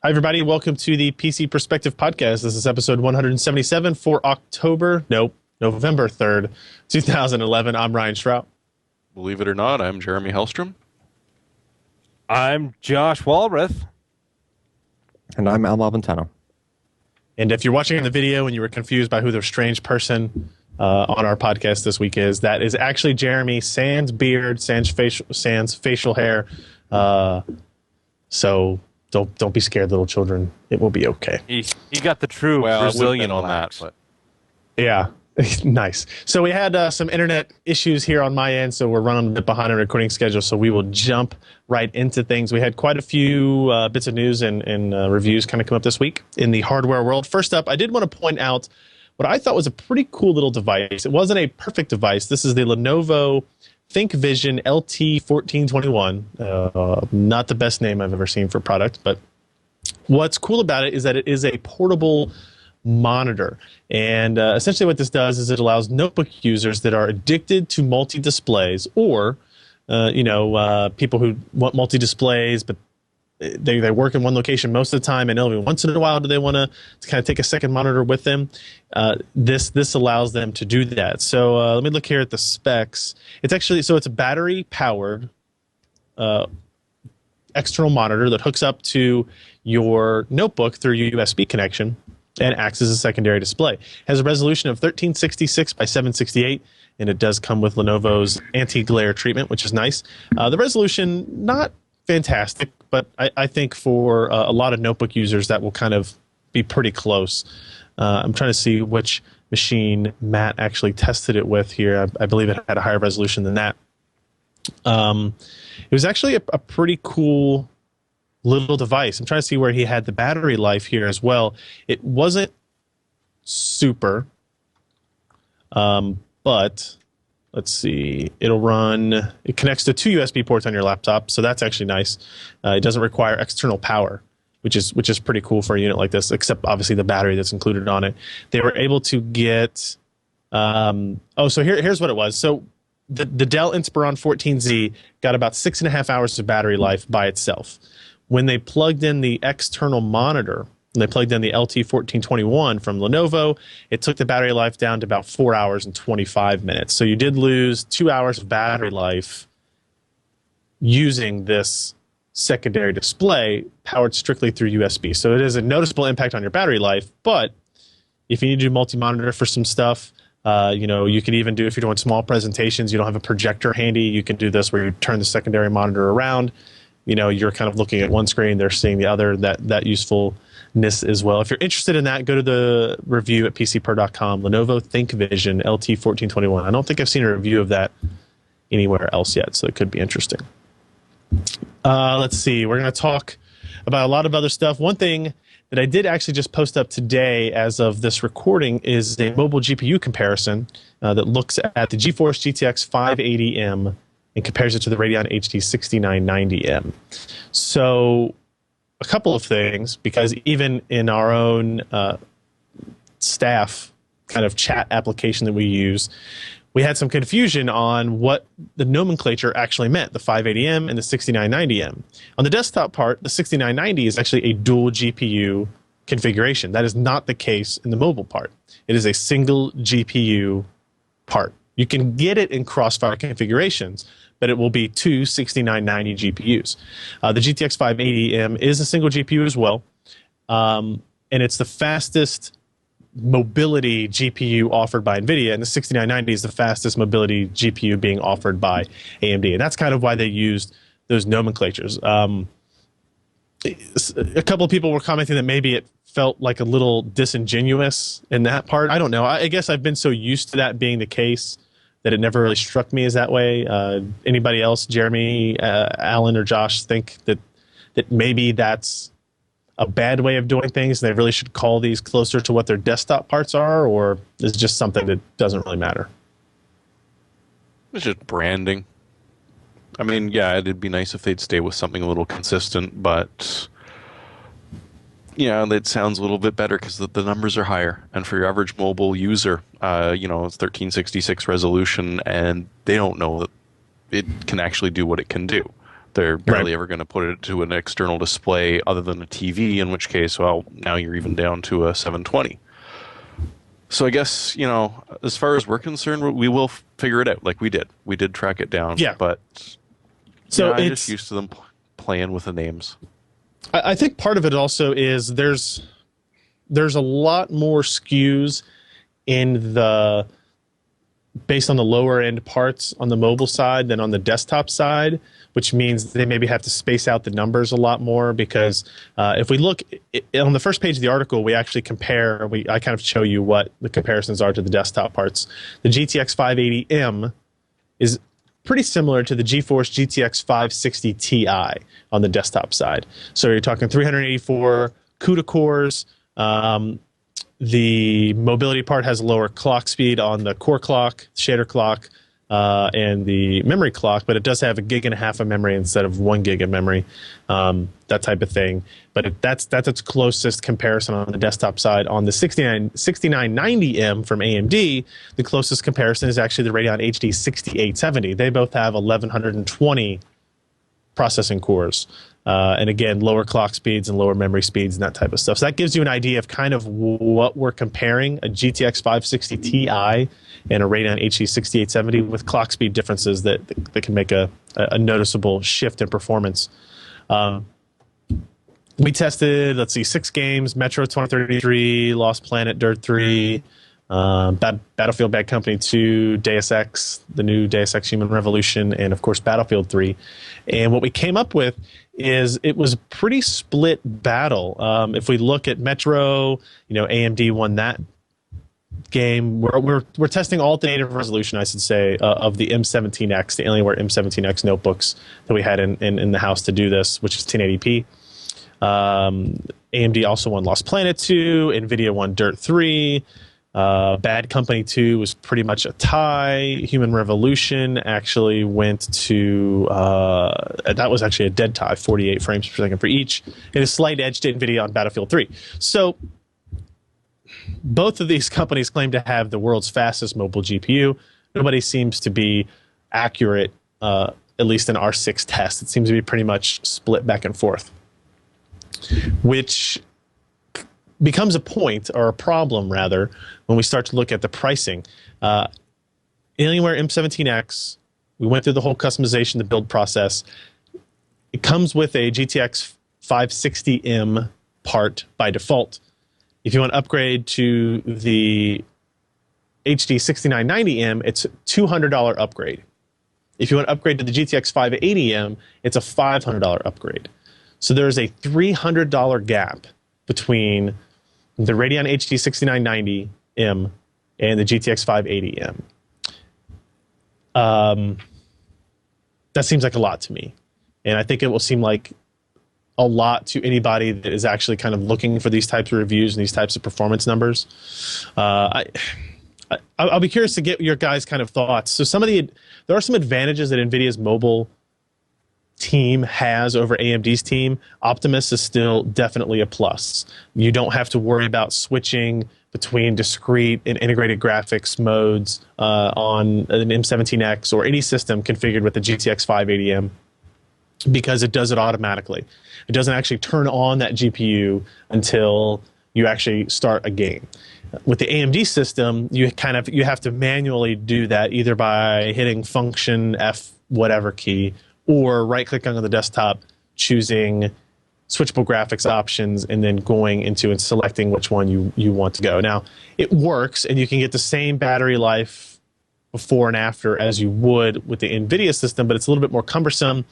Hi, everybody. Welcome to the PC Perspective Podcast. This is episode 177 for November 3rd, 2011. I'm Ryan Shrout. Believe it or not, I'm Jeremy Hellstrom. I'm Josh Walrath. And I'm Al Malventano. And if you're watching the video and you were confused by who the strange person on our podcast this week is, that is actually Jeremy, sans beard, sans facial hair. So don't be scared, little children. It will be okay. He got the true Brazilian on that. But. Yeah. Nice. So we had some internet issues here on my end, so we're running a bit behind our recording schedule, so we will jump right into things. We had quite a few bits of news and reviews kind of come up this week in the hardware world. First up, I did want to point out what I thought was a pretty cool little device. It wasn't a perfect device. This is the Lenovo Thinkvision Lt 1421. Not the best name I've ever seen for a product, but what's cool about it is that it is a portable monitor, and essentially what this does is it allows notebook users that are addicted to multi-displays, or people who want multi-displays but they work in one location most of the time, and every once in a while do they want to kind of take a second monitor with them. This allows them to do that. So let me look here at the specs. It's a battery powered external monitor that hooks up to your notebook through a USB connection and acts as a secondary display. It has a resolution of 1366 by 768, and it does come with Lenovo's anti-glare treatment, which is nice. The resolution, not fantastic, but I think for a lot of notebook users that will kind of be pretty close. I'm trying to see which machine Matt actually tested it with here. I believe it had a higher resolution than that. It was actually a pretty cool little device. I'm trying to see where he had the battery life here as well. It wasn't super, but let's see. It connects to 2 USB ports on your laptop, so that's actually nice. It doesn't require external power, which is pretty cool for a unit like this, except obviously the battery that's included on it. They were able to get, so here's what it was. So the Dell Inspiron 14Z got about 6.5 hours of battery life by itself. When they plugged in the external monitor, and they plugged in the LT 1421 from Lenovo, it took the battery life down to about 4 hours and 25 minutes. So you did lose 2 hours of battery life using this secondary display powered strictly through USB. So it is a noticeable impact on your battery life, but if you need to do multi-monitor for some stuff, you can even do, if you're doing small presentations, you don't have a projector handy, you can do this where you turn the secondary monitor around. You're kind of looking at one screen, they're seeing the other, that usefulness as well. If you're interested in that, go to the review at pcper.com, Lenovo Thinkvision Lt 1421. I don't think I've seen a review of that anywhere else yet, so it could be interesting. Let's see, we're going to talk about a lot of other stuff. One thing that I did actually just post up today as of this recording is a mobile GPU comparison that looks at the GeForce GTX 580M and compares it to the Radeon HD 6990M. So a couple of things, because even in our own staff kind of chat application that we use, we had some confusion on what the nomenclature actually meant, the 580M and the 6990M. On the desktop part, the 6990 is actually a dual GPU configuration. That is not the case in the mobile part. It is a single GPU part. You can get it in crossfire configurations, but it will be 2 6990 GPUs. The GTX 580M is a single GPU as well, and it's the fastest mobility GPU offered by NVIDIA, and the 6990 is the fastest mobility GPU being offered by AMD, and that's kind of why they used those nomenclatures. A couple of people were commenting that maybe it felt like a little disingenuous in that part. I don't know. I guess I've been so used to that being the case that it never really struck me as that way. Anybody else, Jeremy, Alan, or Josh, think that maybe that's a bad way of doing things and they really should call these closer to what their desktop parts are, or is it just something that doesn't really matter? It's just branding. I mean, yeah, it'd be nice if they'd stay with something a little consistent, but yeah, it sounds a little bit better because the numbers are higher. And for your average mobile user, it's 1366 resolution, and they don't know that it can actually do what it can do. They're barely ever going to put it to an external display other than a TV, in which case, well, now you're even down to a 720. So I guess, as far as we're concerned, we will figure it out like we did. We did track it down. Yeah. But so I'm just used to them playing with the names. I think part of it also is there's a lot more SKUs based on the lower end parts on the mobile side than on the desktop side, which means they maybe have to space out the numbers a lot more because if we look on the first page of the article, we actually compare, I kind of show you what the comparisons are to the desktop parts. The GTX 580M is pretty similar to the GeForce GTX 560 Ti on the desktop side. So you're talking 384 CUDA cores. The mobility part has lower clock speed on the core clock, shader clock, and the memory clock, but it does have 1.5 gigs of memory instead of 1 gig of memory, that type of thing. But that's its closest comparison on the desktop side. On the 6990M from AMD, the closest comparison is actually the Radeon HD 6870. They both have 1120 processing cores. And again, lower clock speeds and lower memory speeds and that type of stuff. So that gives you an idea of kind of what we're comparing, a GTX 560 Ti and a Radeon HD 6870 with clock speed differences that can make a noticeable shift in performance. We tested, 6 games: Metro 2033, Lost Planet, Dirt 3, Battlefield Bad Company 2, Deus Ex, the new Deus Ex Human Revolution, and of course Battlefield 3. And what we came up with is it was a pretty split battle. If we look at Metro, AMD won that game. We're testing alternative resolution, I should say, of the M17X, the Alienware M17X notebooks that we had in the house to do this, which is 1080p. AMD also won Lost Planet 2. NVIDIA won Dirt 3. Bad Company 2 was pretty much a tie. Human Revolution actually went to, that was actually a dead tie, 48 frames per second for each, and a slight edge to NVIDIA on Battlefield 3. So both of these companies claim to have the world's fastest mobile GPU. Nobody seems to be accurate, at least in our 6 tests. It seems to be pretty much split back and forth, which becomes a point, or a problem rather, when we start to look at the pricing. Alienware M17X, we went through the whole customization, the build process. It comes with a GTX 560M part by default. If you want to upgrade to the HD 6990M, it's a $200 upgrade. If you want to upgrade to the GTX 580M, it's a $500 upgrade. So there's a $300 gap between the Radeon HD 6990M and the GTX 580M. That seems like a lot to me. And I think it will seem like a lot to anybody that is actually kind of looking for these types of reviews and these types of performance numbers. I'll be curious to get your guys' kind of thoughts. So there are some advantages that NVIDIA's mobile team has over AMD's team. Optimus is still definitely a plus. You don't have to worry about switching between discrete and integrated graphics modes on an M17X or any system configured with the GTX 580M, because it does it automatically. It doesn't actually turn on that GPU until you actually start a game. With the AMD system, you have to manually do that either by hitting function F whatever key, or right-clicking on the desktop, choosing switchable graphics options, and then going into and selecting which one you want to go. Now, it works, and you can get the same battery life before and after as you would with the NVIDIA system, but it's a little bit more cumbersome.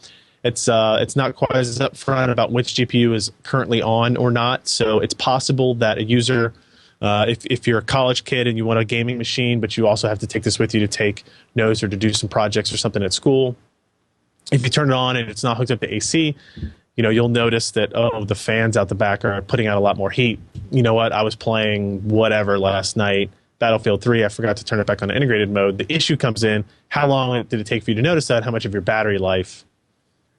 It's not quite as upfront about which GPU is currently on or not, so it's possible that a user, if you're a college kid and you want a gaming machine, but you also have to take this with you to take notes or to do some projects or something at school, if you turn it on and it's not hooked up to AC, you'll notice that, the fans out the back are putting out a lot more heat. You know what? I was playing whatever last night, Battlefield 3. I forgot to turn it back on integrated mode. The issue comes in, how long did it take for you to notice that? How much of your battery life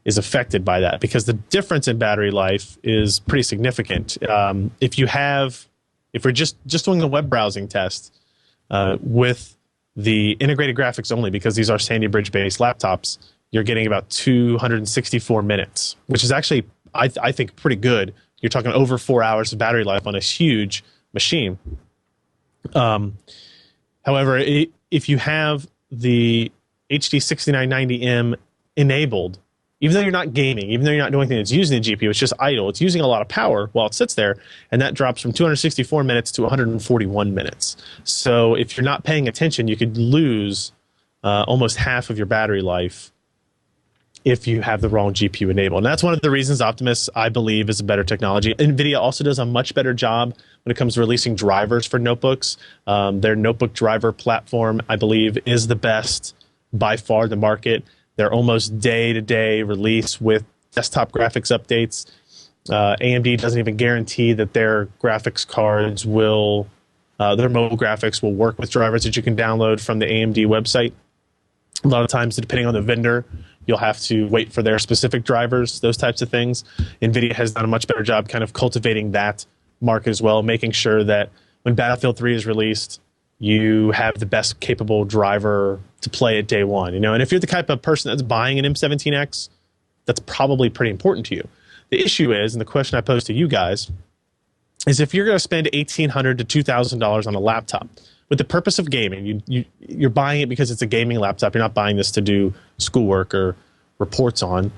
is affected by that? Because the difference in battery life is pretty significant. If we're just doing a web browsing test with the integrated graphics only, because these are Sandy Bridge-based laptops, you're getting about 264 minutes, which is actually, I think, pretty good. You're talking over 4 hours of battery life on a huge machine. However, if you have the HD 6990M enabled, even though you're not gaming, even though you're not doing anything that's using the GPU, it's just idle. It's using a lot of power while it sits there, and that drops from 264 minutes to 141 minutes. So if you're not paying attention, you could lose almost half of your battery life if you have the wrong GPU enabled. And that's one of the reasons Optimus, I believe, is a better technology. NVIDIA also does a much better job when it comes to releasing drivers for notebooks. Their notebook driver platform, I believe, is the best by far in the market. They're almost day-to-day release with desktop graphics updates. AMD doesn't even guarantee that their graphics cards will, their mobile graphics will work with drivers that you can download from the AMD website. A lot of times, depending on the vendor, you'll have to wait for their specific drivers, those types of things. NVIDIA has done a much better job kind of cultivating that market as well, making sure that when Battlefield 3 is released, you have the best capable driver to play it day one. You know, and if you're the type of person that's buying an M17X, that's probably pretty important to you. The issue is, and the question I pose to you guys, is if you're going to spend $1,800 to $2,000 on a laptop with the purpose of gaming, you're buying it because it's a gaming laptop. You're not buying this to do schoolwork or reports on.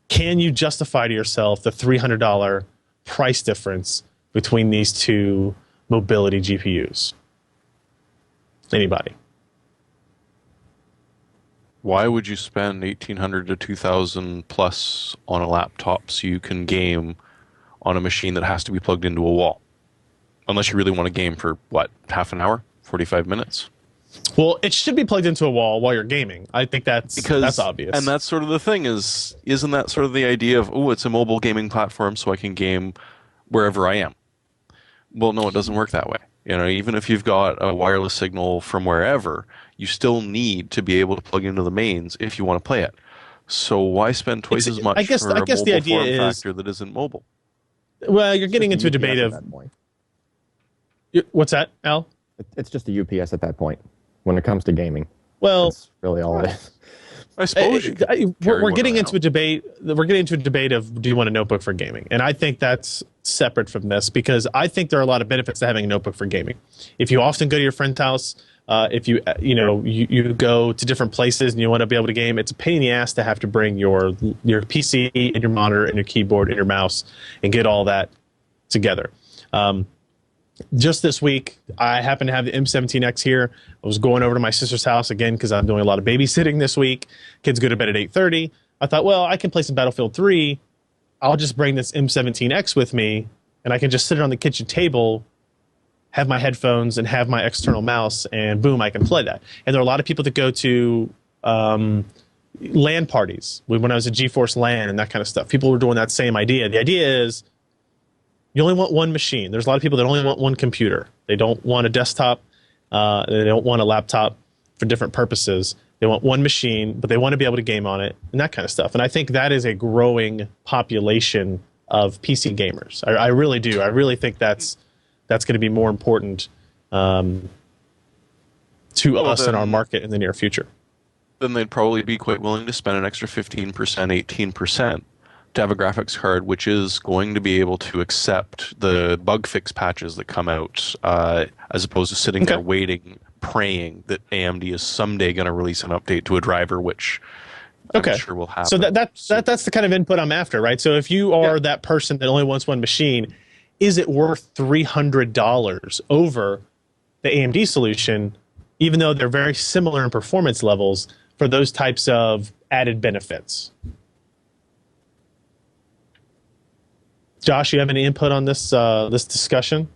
Can you justify to yourself the $300 price difference between these two mobility GPUs? Anybody? Why would you spend $1,800 to $2,000 plus on a laptop so you can game on a machine that has to be plugged into a wall? Unless you really want to game for, what, half an hour, 45 minutes? Well, it should be plugged into a wall while you're gaming. I think that's obvious. And that's sort of the thing isn't that sort of the idea of, oh, it's a mobile gaming platform so I can game wherever I am? Well, no, it doesn't work that way. You know, even if you've got a wireless signal from wherever, you still need to be able to plug into the mains if you want to play it. So why spend twice as much for a mobile form factor that isn't mobile? Well, you're getting into a debate of... What's that, Al? It's just a UPS at that point when it comes to gaming. Well, that's really all it is. I suppose we're getting into a debate. We're getting into a debate of, do you want a notebook for gaming? And I think that's separate from this, because I think there are a lot of benefits to having a notebook for gaming. If you often go to your friend's house, if you go to different places and you want to be able to game, it's a pain in the ass to have to bring your PC and your monitor and your keyboard and your mouse and get all that together. Just this week, I happen to have the M17X here. I was going over to my sister's house again because I'm doing a lot of babysitting this week. Kids go to bed at 8:30. I thought, well, I can play some Battlefield 3. I'll just bring this M17X with me, and I can just sit it on the kitchen table, have my headphones, and have my external mouse, and boom, I can play that. And there are a lot of people that go to LAN parties. When I was at GeForce LAN and that kind of stuff, people were doing that same idea. The idea is, you only want one machine. There's a lot of people that only want one computer. They don't want a desktop. They don't want a laptop for different purposes. They want one machine, but they want to be able to game on it and that kind of stuff. And I think that is a growing population of PC gamers. I really do. I really think that's going to be more important to us in our market in the near future. Then they'd probably be quite willing to spend an extra 15%, 18% to have a graphics card which is going to be able to accept the bug fix patches that come out, as opposed to sitting there waiting, praying that AMD is someday going to release an update to a driver, which I'm sure will happen. So that's the kind of input I'm after, right? So if you are that person that only wants one machine, is it worth $300 over the AMD solution, even though they're very similar in performance levels, for those types of added benefits? Josh, you have any input on this this discussion?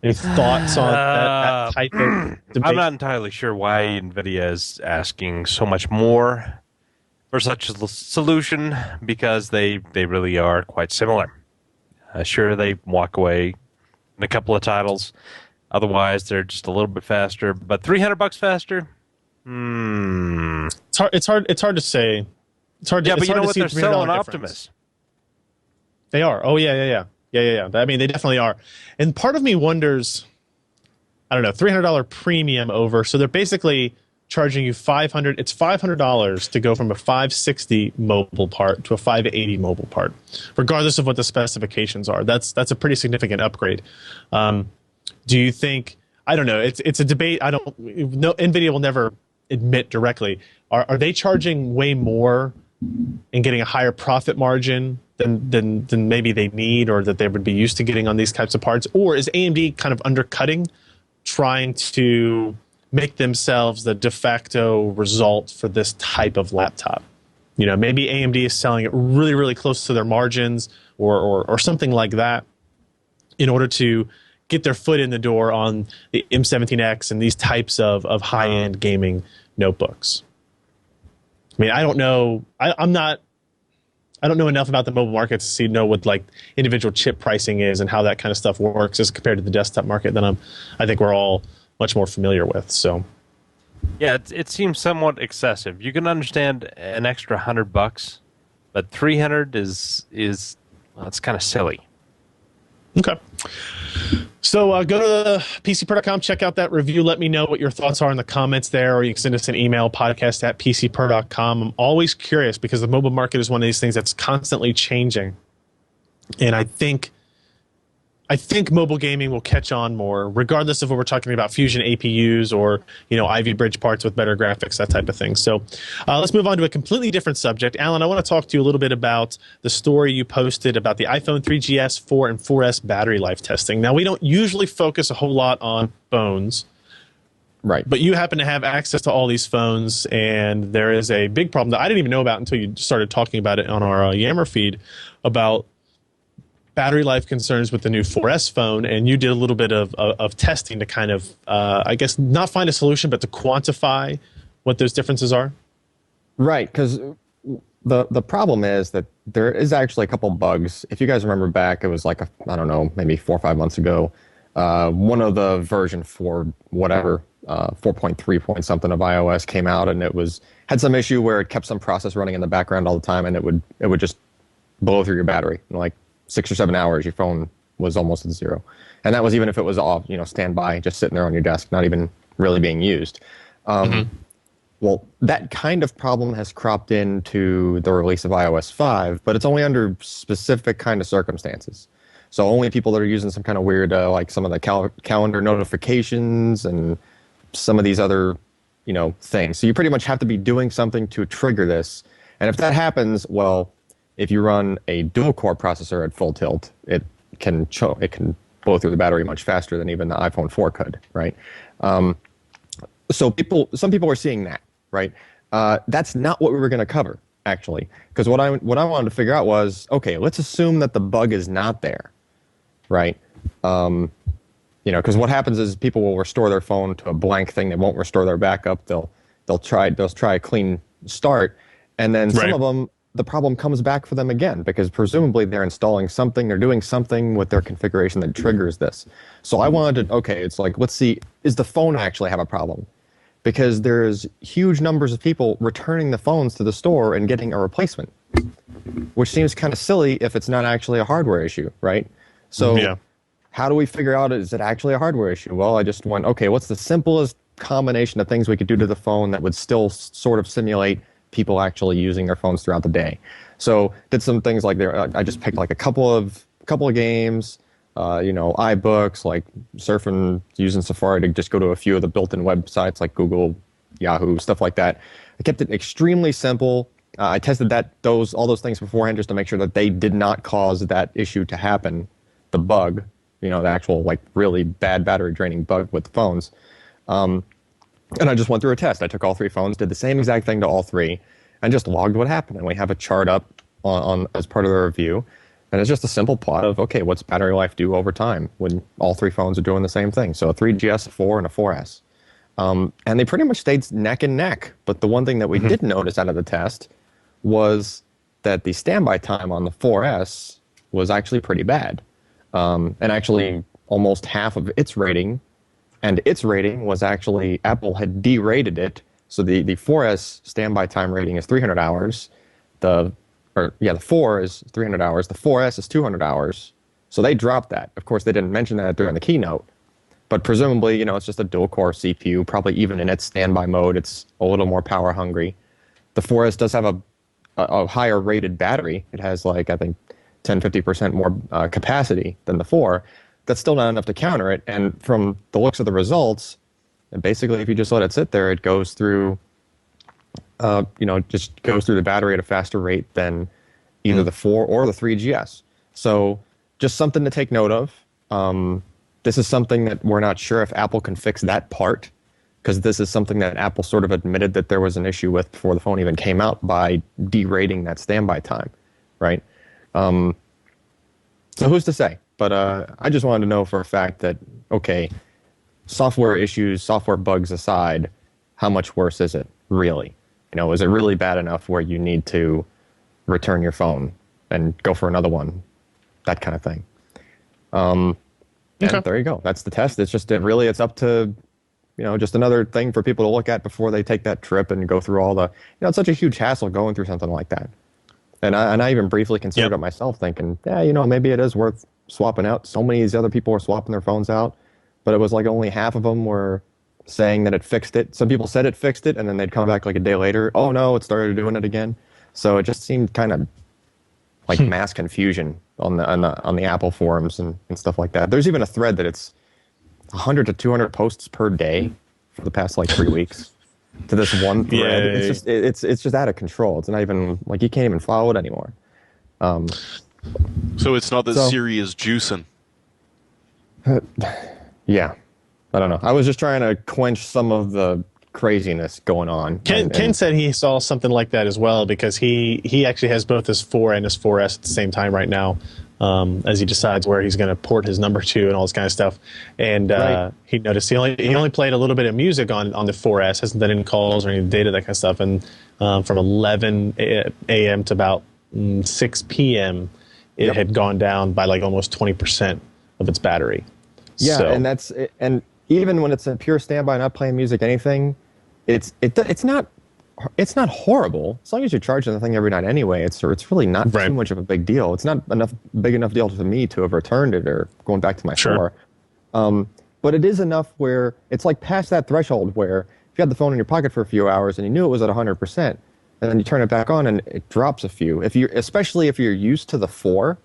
Any thoughts on that type of debate? I'm not entirely sure why NVIDIA is asking so much more for such a solution, because they really are quite similar. Sure, they walk away in a couple of titles. Otherwise, they're just a little bit faster. But $300 faster? It's hard to say. It's hard to, yeah, but you know what? They're selling Optimus. They are. Oh, yeah. I mean, they definitely are. And part of me wonders, I don't know, $300 premium over. So they're basically charging you $500. It's $500 to go from a 560 mobile part to a 580 mobile part, regardless of what the specifications are. That's a pretty significant upgrade. Do you think? I don't know. It's a debate. I don't. No, NVIDIA will never admit directly. Are they charging way more and getting a higher profit margin than maybe they need, or that they would be used to getting on these types of parts? Or is AMD kind of undercutting, trying to make themselves the de facto result for this type of laptop? You know, maybe AMD is selling it really, really close to their margins, or something like that, in order to get their foot in the door on the M17X and these types of high-end gaming notebooks. I mean, I don't know. I don't know enough about the mobile market to know what like individual chip pricing is and how that kind of stuff works as compared to the desktop market that I think we're all much more familiar with. So, yeah, it seems somewhat excessive. You can understand an extra $100, but 300 is well, it's kind of silly. Okay. So go to the PCPro.com, check out that review. Let me know what your thoughts are in the comments there, or you can send us an email, podcast@PCPro.com. I'm always curious because the mobile market is one of these things that's constantly changing. And I think mobile gaming will catch on more, regardless of what we're talking about, Fusion APUs or, you know, Ivy Bridge parts with better graphics, that type of thing. So let's move on to a completely different subject. Alan, I want to talk to you a little bit about the story you posted about the iPhone 3GS, 4, and 4S battery life testing. Now, we don't usually focus a whole lot on phones. Right. But you happen to have access to all these phones, and there is a big problem that I didn't even know about until you started talking about it on our Yammer feed about battery life concerns with the new 4S phone, and you did a little bit of testing to kind of, I guess, not find a solution, but to quantify what those differences are? Right, because the problem is that there is actually a couple bugs. If you guys remember back, it was like, I don't know, maybe 4 or 5 months ago, one of the version 4, whatever, 4.3 point something of iOS came out, and had some issue where it kept some process running in the background all the time, and it would just blow through your battery. Like 6 or 7 hours, your phone was almost at zero. And that was even if it was off, standby, just sitting there on your desk, not even really being used. Well, that kind of problem has cropped into the release of iOS 5, but it's only under specific kind of circumstances. So only people that are using some kind of weird, like some of the calendar notifications and some of these other, things. So you pretty much have to be doing something to trigger this. And if that happens, well, if you run a dual-core processor at full tilt, it can blow through the battery much faster than even the iPhone 4 could, right? So some people are seeing that, right? That's not what we were going to cover, actually, because what I wanted to figure out was, okay, let's assume that the bug is not there, right? Because what happens is people will restore their phone to a blank thing. They won't restore their backup. They'll try a clean start, and then some of them, the problem comes back for them again because presumably they're installing something, they're doing something with their configuration that triggers this. So I wanted to, it's like, let's see, is the phone actually have a problem? Because there's huge numbers of people returning the phones to the store and getting a replacement, which seems kind of silly if it's not actually a hardware issue, right? So how do we figure out, is it actually a hardware issue? Well, I just went, what's the simplest combination of things we could do to the phone that would still sort of simulate people actually using their phones throughout the day? So did some things like I just picked like a couple of games, iBooks, like surfing, using Safari to just go to a few of the built-in websites like Google, Yahoo, stuff like that. I kept it extremely simple. I tested all those things beforehand just to make sure that they did not cause that issue to happen, the bug, the actual like really bad battery draining bug with the phones. And I just went through a test. I took all 3 phones, did the same exact thing to all 3, and just logged what happened. And we have a chart up on as part of the review. And it's just a simple plot of, what's battery life do over time when all 3 phones are doing the same thing? So a 3GS, a 4, and a 4S. And they pretty much stayed neck and neck. But the one thing that we did notice out of the test was that the standby time on the 4S was actually pretty bad. And actually almost half of its rating. And its rating was actually, Apple had derated it. So the 4S standby time rating is 300 hours. The 4 is 300 hours. The 4S is 200 hours. So they dropped that. Of course, they didn't mention that during the keynote. But presumably, it's just a dual-core CPU. Probably even in its standby mode, it's a little more power hungry. The 4S does have a higher rated battery. It has I think 10-50% more capacity than the 4. That's still not enough to counter it. And from the looks of the results, basically if you just let it sit there, it goes through, just goes through the battery at a faster rate than either the 4 or the 3GS. So just something to take note of. This is something that we're not sure if Apple can fix that part, because this is something that Apple sort of admitted that there was an issue with before the phone even came out by derating that standby time, right? So who's to say? But I just wanted to know for a fact that, okay, software issues, software bugs aside, how much worse is it really? Is it really bad enough where you need to return your phone and go for another one? That kind of thing. And there you go. That's the test. It's just it's up to, just another thing for people to look at before they take that trip and go through all the, it's such a huge hassle going through something like that. And I even briefly considered it myself, thinking, maybe it is worth swapping out. So many of these other people were swapping their phones out, but it was only half of them were saying that it fixed it. Some people said it fixed it, and then they'd come back a day later. Oh no, it started doing it again. So it just seemed kind of like mass confusion on the Apple forums and stuff like that. There's even a thread that it's 100 to 200 posts per day for the past 3 weeks to this one thread. Yay. It's just out of control. It's not even you can't even follow it anymore. So it's not that Siri is juicing. Yeah, I don't know. I was just trying to quench some of the craziness going on. Ken said he saw something like that as well, because he actually has both his 4 and his 4S at the same time right now, as he decides where he's going to port his number to and all this kind of stuff. And he noticed he only played a little bit of music on the 4S, hasn't done any calls or any data, that kind of stuff. And from 11 a.m. to about 6 p.m., it had gone down by almost 20% of its battery. Yeah, so. and even when it's a pure standby, not playing music, anything, it's not horrible as long as you're charging the thing every night anyway. It's really not too much of a big deal. It's not big enough deal to me to have returned it or going back to my store. But it is enough where it's past that threshold where if you had the phone in your pocket for a few hours and you knew it was at 100%, and then you turn it back on and it drops a few. Especially if you're used to the 4,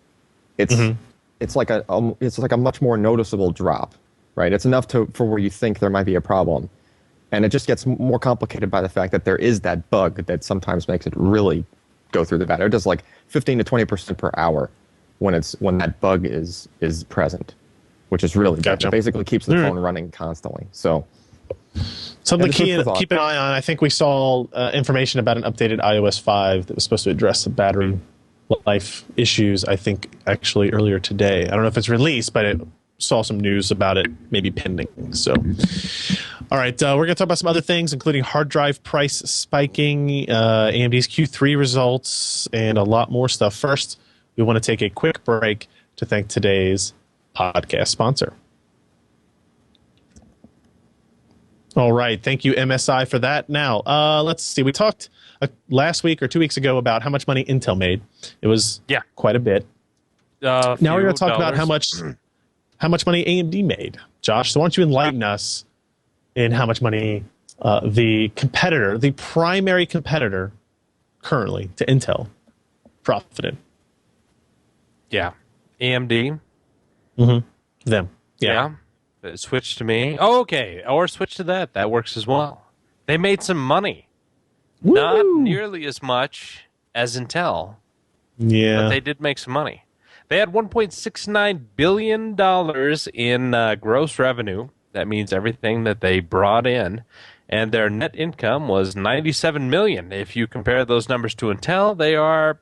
it's like a much more noticeable drop. Right, it's enough for where you think there might be a problem, and it just gets more complicated by the fact that there is that bug that sometimes makes it really go through the battery. It does 15 to 20% per hour when that bug is present, which is really bad. It basically keeps the phone running constantly. So something to keep an eye on. I think we saw information about an updated iOS 5 that was supposed to address the battery life issues. I think actually earlier today. I don't know if it's released, but it saw some news about it maybe pending. So, all right, we're going to talk about some other things, including hard drive price spiking, AMD's Q3 results, and a lot more stuff. First, we want to take a quick break to thank today's podcast sponsor. All right, thank you, MSI, for that. Now, let's see. We talked last week or 2 weeks ago about how much money Intel made. It was quite a bit. Now we're going to talk about how much money AMD made. Josh, so why don't you enlighten us in how much money the primary competitor currently to Intel, profited? Yeah. AMD. Them. Yeah. Switch to me. Oh, okay. Or switch to that. That works as well. They made some money. Woo! Not nearly as much as Intel. Yeah. But they did make some money. They had $1.69 billion in gross revenue. That means everything that they brought in. And their net income was $97 million. If you compare those numbers to Intel, they are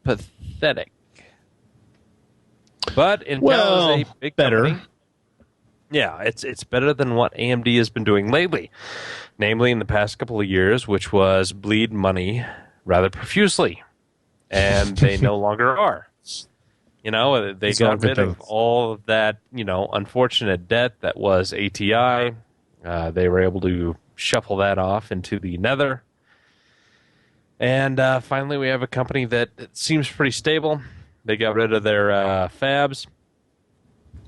pathetic. But Intel is a big company. Yeah, it's better than what AMD has been doing lately. Namely, in the past couple of years, which was bleed money rather profusely. And they no longer are. You know, they got rid of all of that, unfortunate debt that was ATI. They were able to shuffle that off into the nether. And finally, we have a company that seems pretty stable. They got rid of their fabs.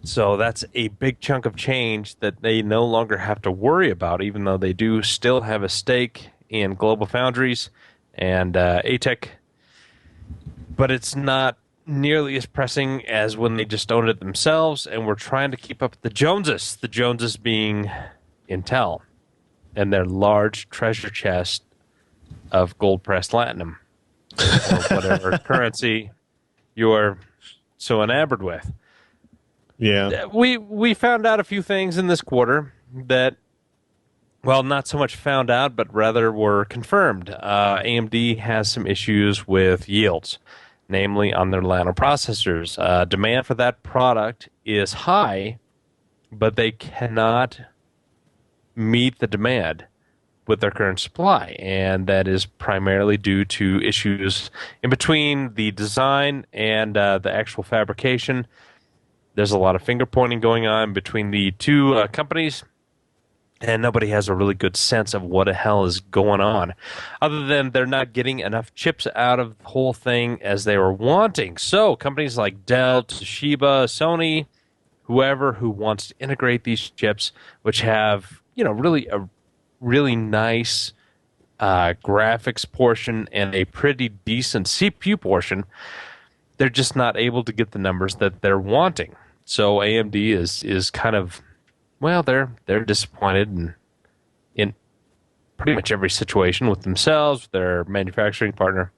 So that's a big chunk of change that they no longer have to worry about, even though they do still have a stake in Global Foundries and ATEC. But it's not nearly as pressing as when they just owned it themselves, and we're trying to keep up with the Joneses. The Joneses being Intel and their large treasure chest of gold-pressed platinum, or whatever currency you're so enamored with. Yeah. We found out a few things in this quarter that, well, not so much found out, but rather were confirmed. AMD has some issues with yields, namely on their Llano processors. Demand for that product is high, but they cannot meet the demand with their current supply, and that is primarily due to issues in between the design and the actual fabrication. There's a lot of finger pointing going on between the two companies, and nobody has a really good sense of what the hell is going on, other than they're not getting enough chips out of the whole thing as they were wanting. So companies like Dell, Toshiba, Sony, whoever who wants to integrate these chips, which have, really nice graphics portion and a pretty decent CPU portion, they're just not able to get the numbers that they're wanting. So AMD is kind of, well, they're disappointed in pretty much every situation with themselves, their manufacturing partner.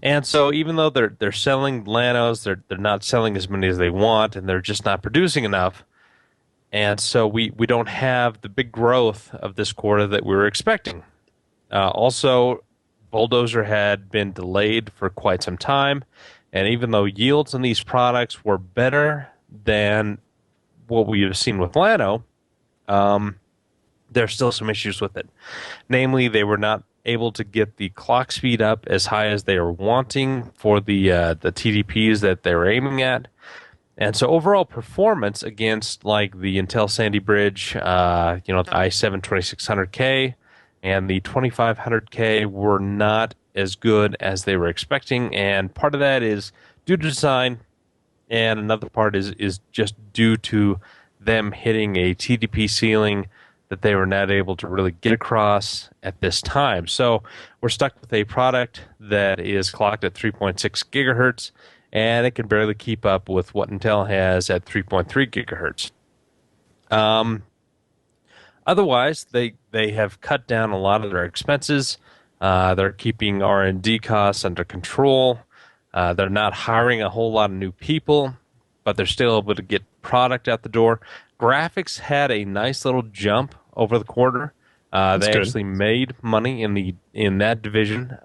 And so even though they're selling Lanos, they're not selling as many as they want, and they're just not producing enough. And so we don't have the big growth of this quarter that we were expecting. Also, Bulldozer had been delayed for quite some time, and even though yields on these products were better than what we have seen with Llano, there's still some issues with it. Namely, they were not able to get the clock speed up as high as they were wanting for the TDPs that they were aiming at. And so overall performance against like the Intel Sandy Bridge, the i7 2600K and the 2500K were not as good as they were expecting. And part of that is due to design, and another part is just due to them hitting a TDP ceiling that they were not able to really get across at this time. So we're stuck with a product that is clocked at 3.6 gigahertz, and it can barely keep up with what Intel has at 3.3 gigahertz. Otherwise, they have cut down a lot of their expenses. They're keeping R&D costs under control. They're not hiring a whole lot of new people, but they're still able to get product out the door. Graphics had a nice little jump over the quarter. They actually made money in that division.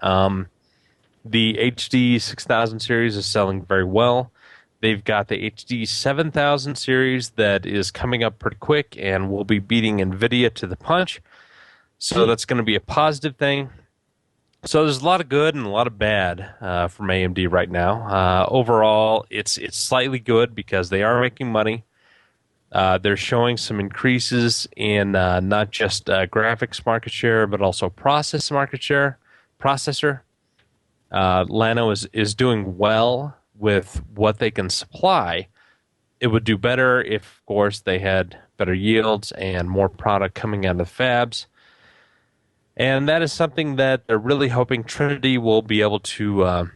The HD 6000 series is selling very well. They've got the HD 7000 series that is coming up pretty quick and will be beating NVIDIA to the punch. So that's going to be a positive thing. So there's a lot of good and a lot of bad from AMD right now. Overall, it's slightly good because they are making money. They're showing some increases in not just graphics market share, but also processor. Llano is doing well with what they can supply. It would do better if, of course, they had better yields and more product coming out of the fabs. And that is something that they're really hoping Trinity will be able to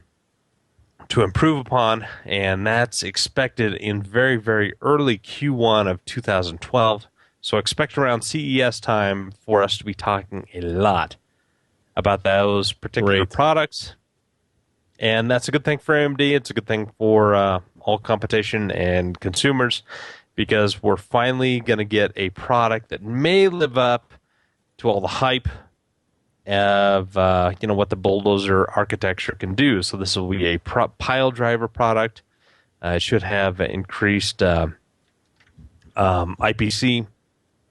improve upon, and that's expected in very, very early Q1 of 2012. So expect around CES time for us to be talking a lot about those particular products. And that's a good thing for AMD. It's a good thing for all competition and consumers, because we're finally going to get a product that may live up to all the hype of what the Bulldozer architecture can do. So this will be a pile driver product. It should have increased IPC.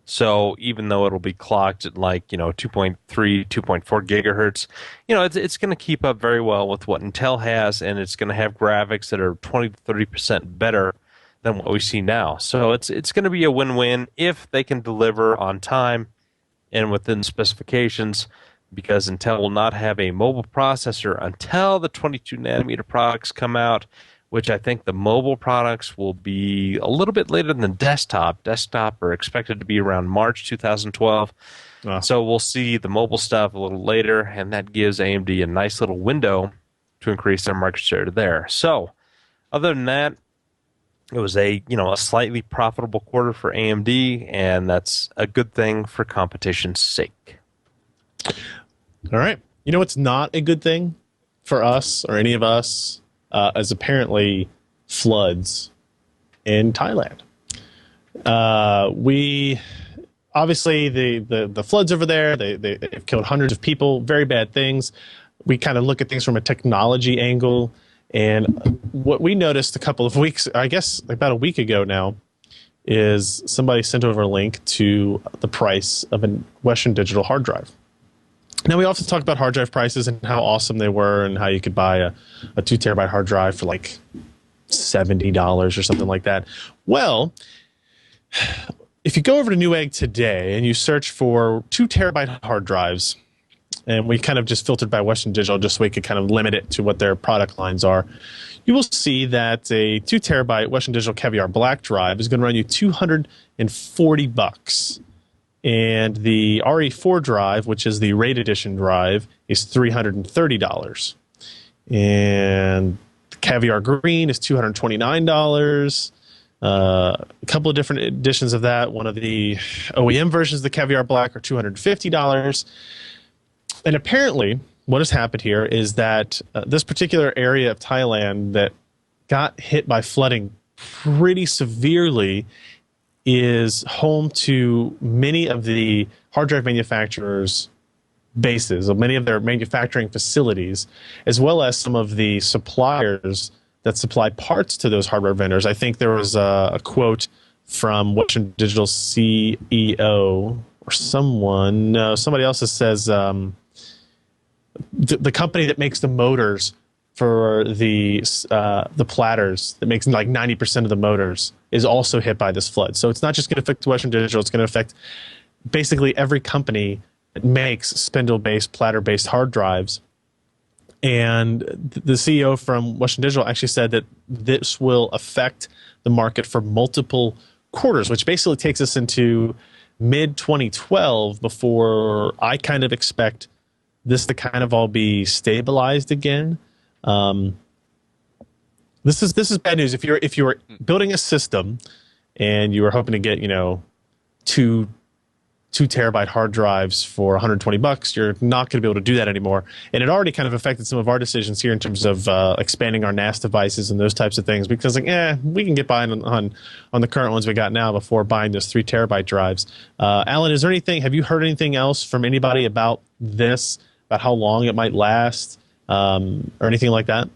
So even though it'll be clocked at 2.3, 2.4 gigahertz, it's going to keep up very well with what Intel has, and it's going to have graphics that are 20 to 30% better than what we see now. So it's going to be a win-win if they can deliver on time and within specifications, because Intel will not have a mobile processor until the 22 nanometer products come out, which I think the mobile products will be a little bit later than desktop. Desktop are expected to be around March 2012. So we'll see the mobile stuff a little later, and that gives AMD a nice little window to increase their market share there. So other than that, it was a slightly profitable quarter for AMD, and that's a good thing for competition's sake. All right. You know what's not a good thing for us or any of us is apparently floods in Thailand. We obviously the floods over there, they've killed hundreds of people, very bad things. We kind of look at things from a technology angle. And what we noticed a couple of weeks, I guess about a week ago now, is somebody sent over a link to the price of a Western Digital hard drive. Now, we often talk about hard drive prices and how awesome they were and how you could buy a 2 terabyte hard drive for like $70 or something like that. Well, if you go over to Newegg today and you search for 2 terabyte hard drives, and we kind of just filtered by Western Digital just so we could kind of limit it to what their product lines are, you will see that a 2 terabyte Western Digital Caviar Black drive is going to run you $240. And the RE4 drive, which is the Raid Edition drive, is $330. And the Caviar Green is $229. A couple of different editions of that. One of the OEM versions of the Caviar Black are $250. And apparently, what has happened here is that this particular area of Thailand that got hit by flooding pretty severely is home to many of the hard drive manufacturers' bases, of many of their manufacturing facilities, as well as some of the suppliers that supply parts to those hardware vendors. I think there was a quote from Western Digital CEO or somebody else that says the company that makes the motors for the platters that makes like 90% of the motors is also hit by this flood. So it's not just going to affect Western Digital, it's going to affect basically every company that makes spindle-based, platter-based hard drives. And the CEO from Western Digital actually said that this will affect the market for multiple quarters, which basically takes us into mid-2012 before I kind of expect this to kind of all be stabilized again. This is bad news. If you're building a system and you were hoping to get two 2 terabyte hard drives for $120, you're not going to be able to do that anymore. And it already kind of affected some of our decisions here in terms of expanding our NAS devices and those types of things, because we can get by on the current ones we got now before buying those 3 terabyte drives. Alan, have you heard anything else from anybody about this, about how long it might last, or anything like that?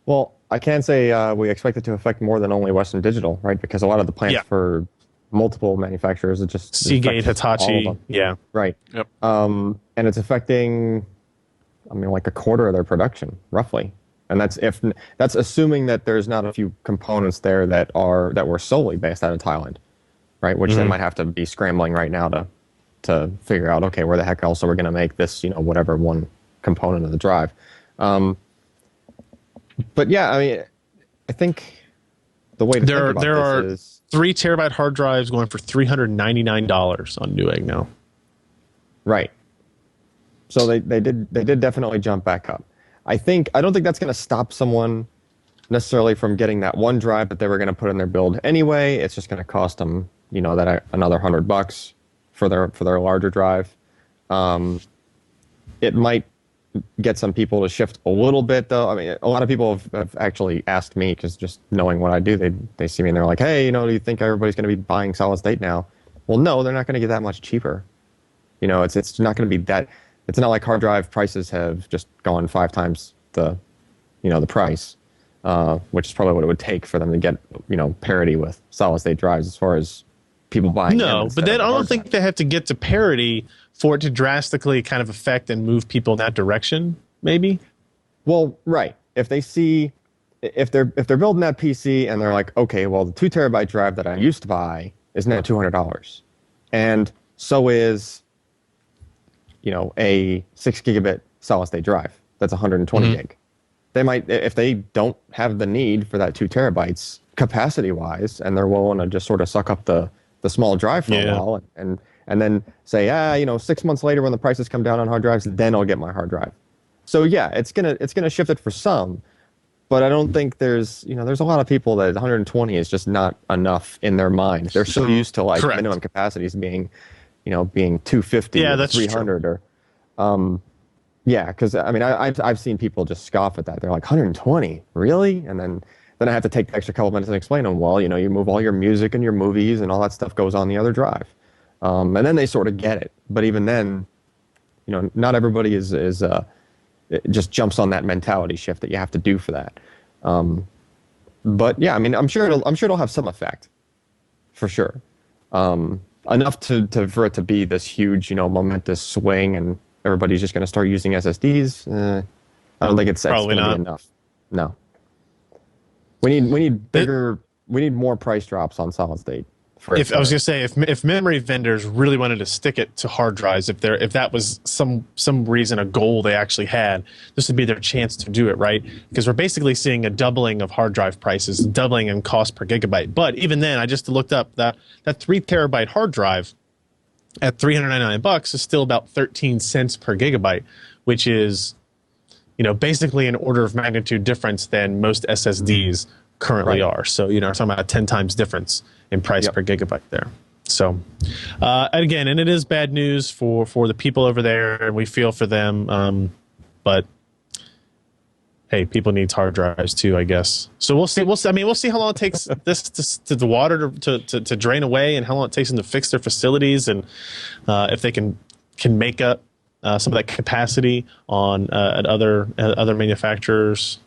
Well, I can say we expect it to affect more than only Western Digital, right? Because a lot of the plants for multiple manufacturers, it just Seagate, Hitachi, right. Yep. And it's affecting, like a quarter of their production, roughly. And that's assuming that there's not a few components there that were solely based out of Thailand, right? Which they might have to be scrambling right now to figure out, okay, where the heck else are we going to make this, whatever one component of the drive. But yeah, I think the way to think about this is 3 terabyte hard drives going for $399 on Newegg now. Right. So they did definitely jump back up. I don't think that's going to stop someone necessarily from getting that one drive that they were going to put in their build anyway. It's just going to cost them, that another $100 for their larger drive. It might get some people to shift a little bit, though. A lot of people have actually asked me, because just knowing what I do, they see me and they're like, hey, do you think everybody's going to be buying solid state now? Well, no, they're not going to get that much cheaper. It's not going to be that. It's not like hard drive prices have just gone 5 times the price, which is probably what it would take for them to get parity with solid state drives as far as people buying. No, but then I don't think they have to get to parity for it to drastically kind of affect and move people in that direction, maybe? Well, right. If they're building that PC and they're like, okay, well, the 2 terabyte drive that I used to buy is now $200, and so is a 6 gigabit solid state drive that's 120 gig, they might, if they don't have the need for that 2 terabytes capacity wise, and they're willing to just sort of suck up the small drive for a while, and then say, 6 months later when the prices come down on hard drives, then I'll get my hard drive. So yeah, it's gonna shift it for some, but I don't think there's a lot of people that 120 is just not enough in their mind. They're so used to like Correct. minimum capacities being 250 Yeah, or that's 300 true. or yeah, because I mean I've seen people just scoff at that. They're like 120, really? And then I have to take the extra couple minutes and explain to them, well, you move all your music and your movies and all that stuff goes on the other drive, and then they sort of get it. But even then, not everybody is it just jumps on that mentality shift that you have to do for that. But yeah, I mean, I'm sure it'll have some effect, for sure. Enough for it to be this huge, momentous swing, and everybody's just going to start using SSDs. I don't think it's going to be enough. No. We need more price drops on solid state. I was going to say, if memory vendors really wanted to stick it to hard drives, if that was some reason, a goal they actually had, this would be their chance to do it, right? Because we're basically seeing a doubling of hard drive prices, doubling in cost per gigabyte. But even then, I just looked up that 3 terabyte hard drive at $399 is still about 13 cents per gigabyte, which is, basically an order of magnitude difference than most SSDs currently are. So, we're talking about a 10 times difference in price per gigabyte there. So, again, and it is bad news for the people over there, and we feel for them. But hey, people need hard drives too, I guess. So we'll see. We'll see how long it takes this to the water to drain away, and how long it takes them to fix their facilities, and if they can make up some of that capacity on at other manufacturers.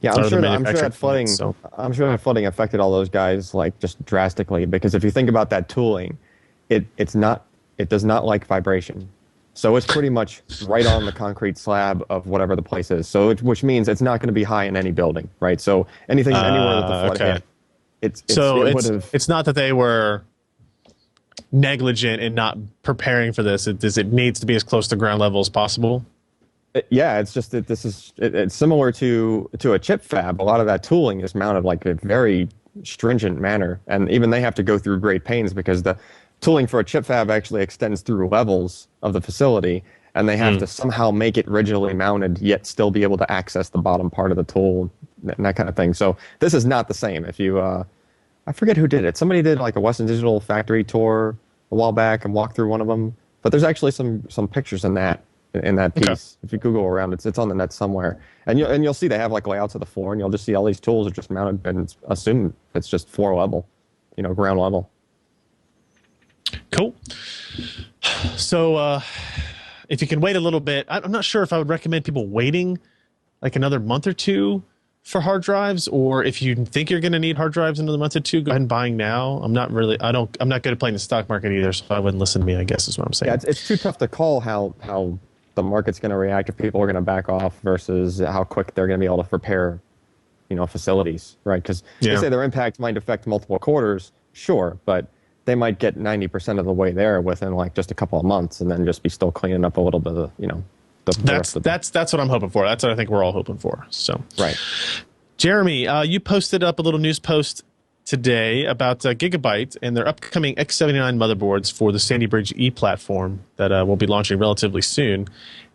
Yeah, I'm sure that flooding. I'm sure that flooding affected all those guys like just drastically, because if you think about that tooling, it does not like vibration, so it's pretty much right on the concrete slab of whatever the place is. So which means it's not going to be high in any building, right? So anything anywhere that the flood hit, it's not that they were negligent in not preparing for this. It needs to be as close to ground level as possible. Yeah, it's just that it's similar to a chip fab. A lot of that tooling is mounted like a very stringent manner, and even they have to go through great pains because the tooling for a chip fab actually extends through levels of the facility, and they have to somehow make it rigidly mounted yet still be able to access the bottom part of the tool and that kind of thing. So this is not the same. If you, I forget who did it. Somebody did like a Western Digital factory tour a while back and walked through one of them. But there's actually some pictures in that piece. Okay. If you Google around, it's on the net somewhere, and you'll see they have like layouts of the floor, and you'll just see all these tools are just mounted, and assume it's just floor level, ground level. Cool. So if you can wait a little bit, I'm not sure if I would recommend people waiting like another month or two for hard drives, or if you think you're going to need hard drives in another month or two, go ahead and buying now. I'm not good at playing the stock market either, so I wouldn't listen to me, I guess is what I'm saying. Yeah, it's too tough to call how the market's going to react, if people are going to back off versus how quick they're going to be able to prepare, facilities, right? Because they say their impact might affect multiple quarters, sure, but they might get 90% of the way there within like just a couple of months, and then just be still cleaning up a little bit of, that's what I'm hoping for. That's what I think we're all hoping for. So right. Jeremy, you posted up a little news post today about Gigabyte and their upcoming X79 motherboards for the Sandy Bridge E platform that will be launching relatively soon.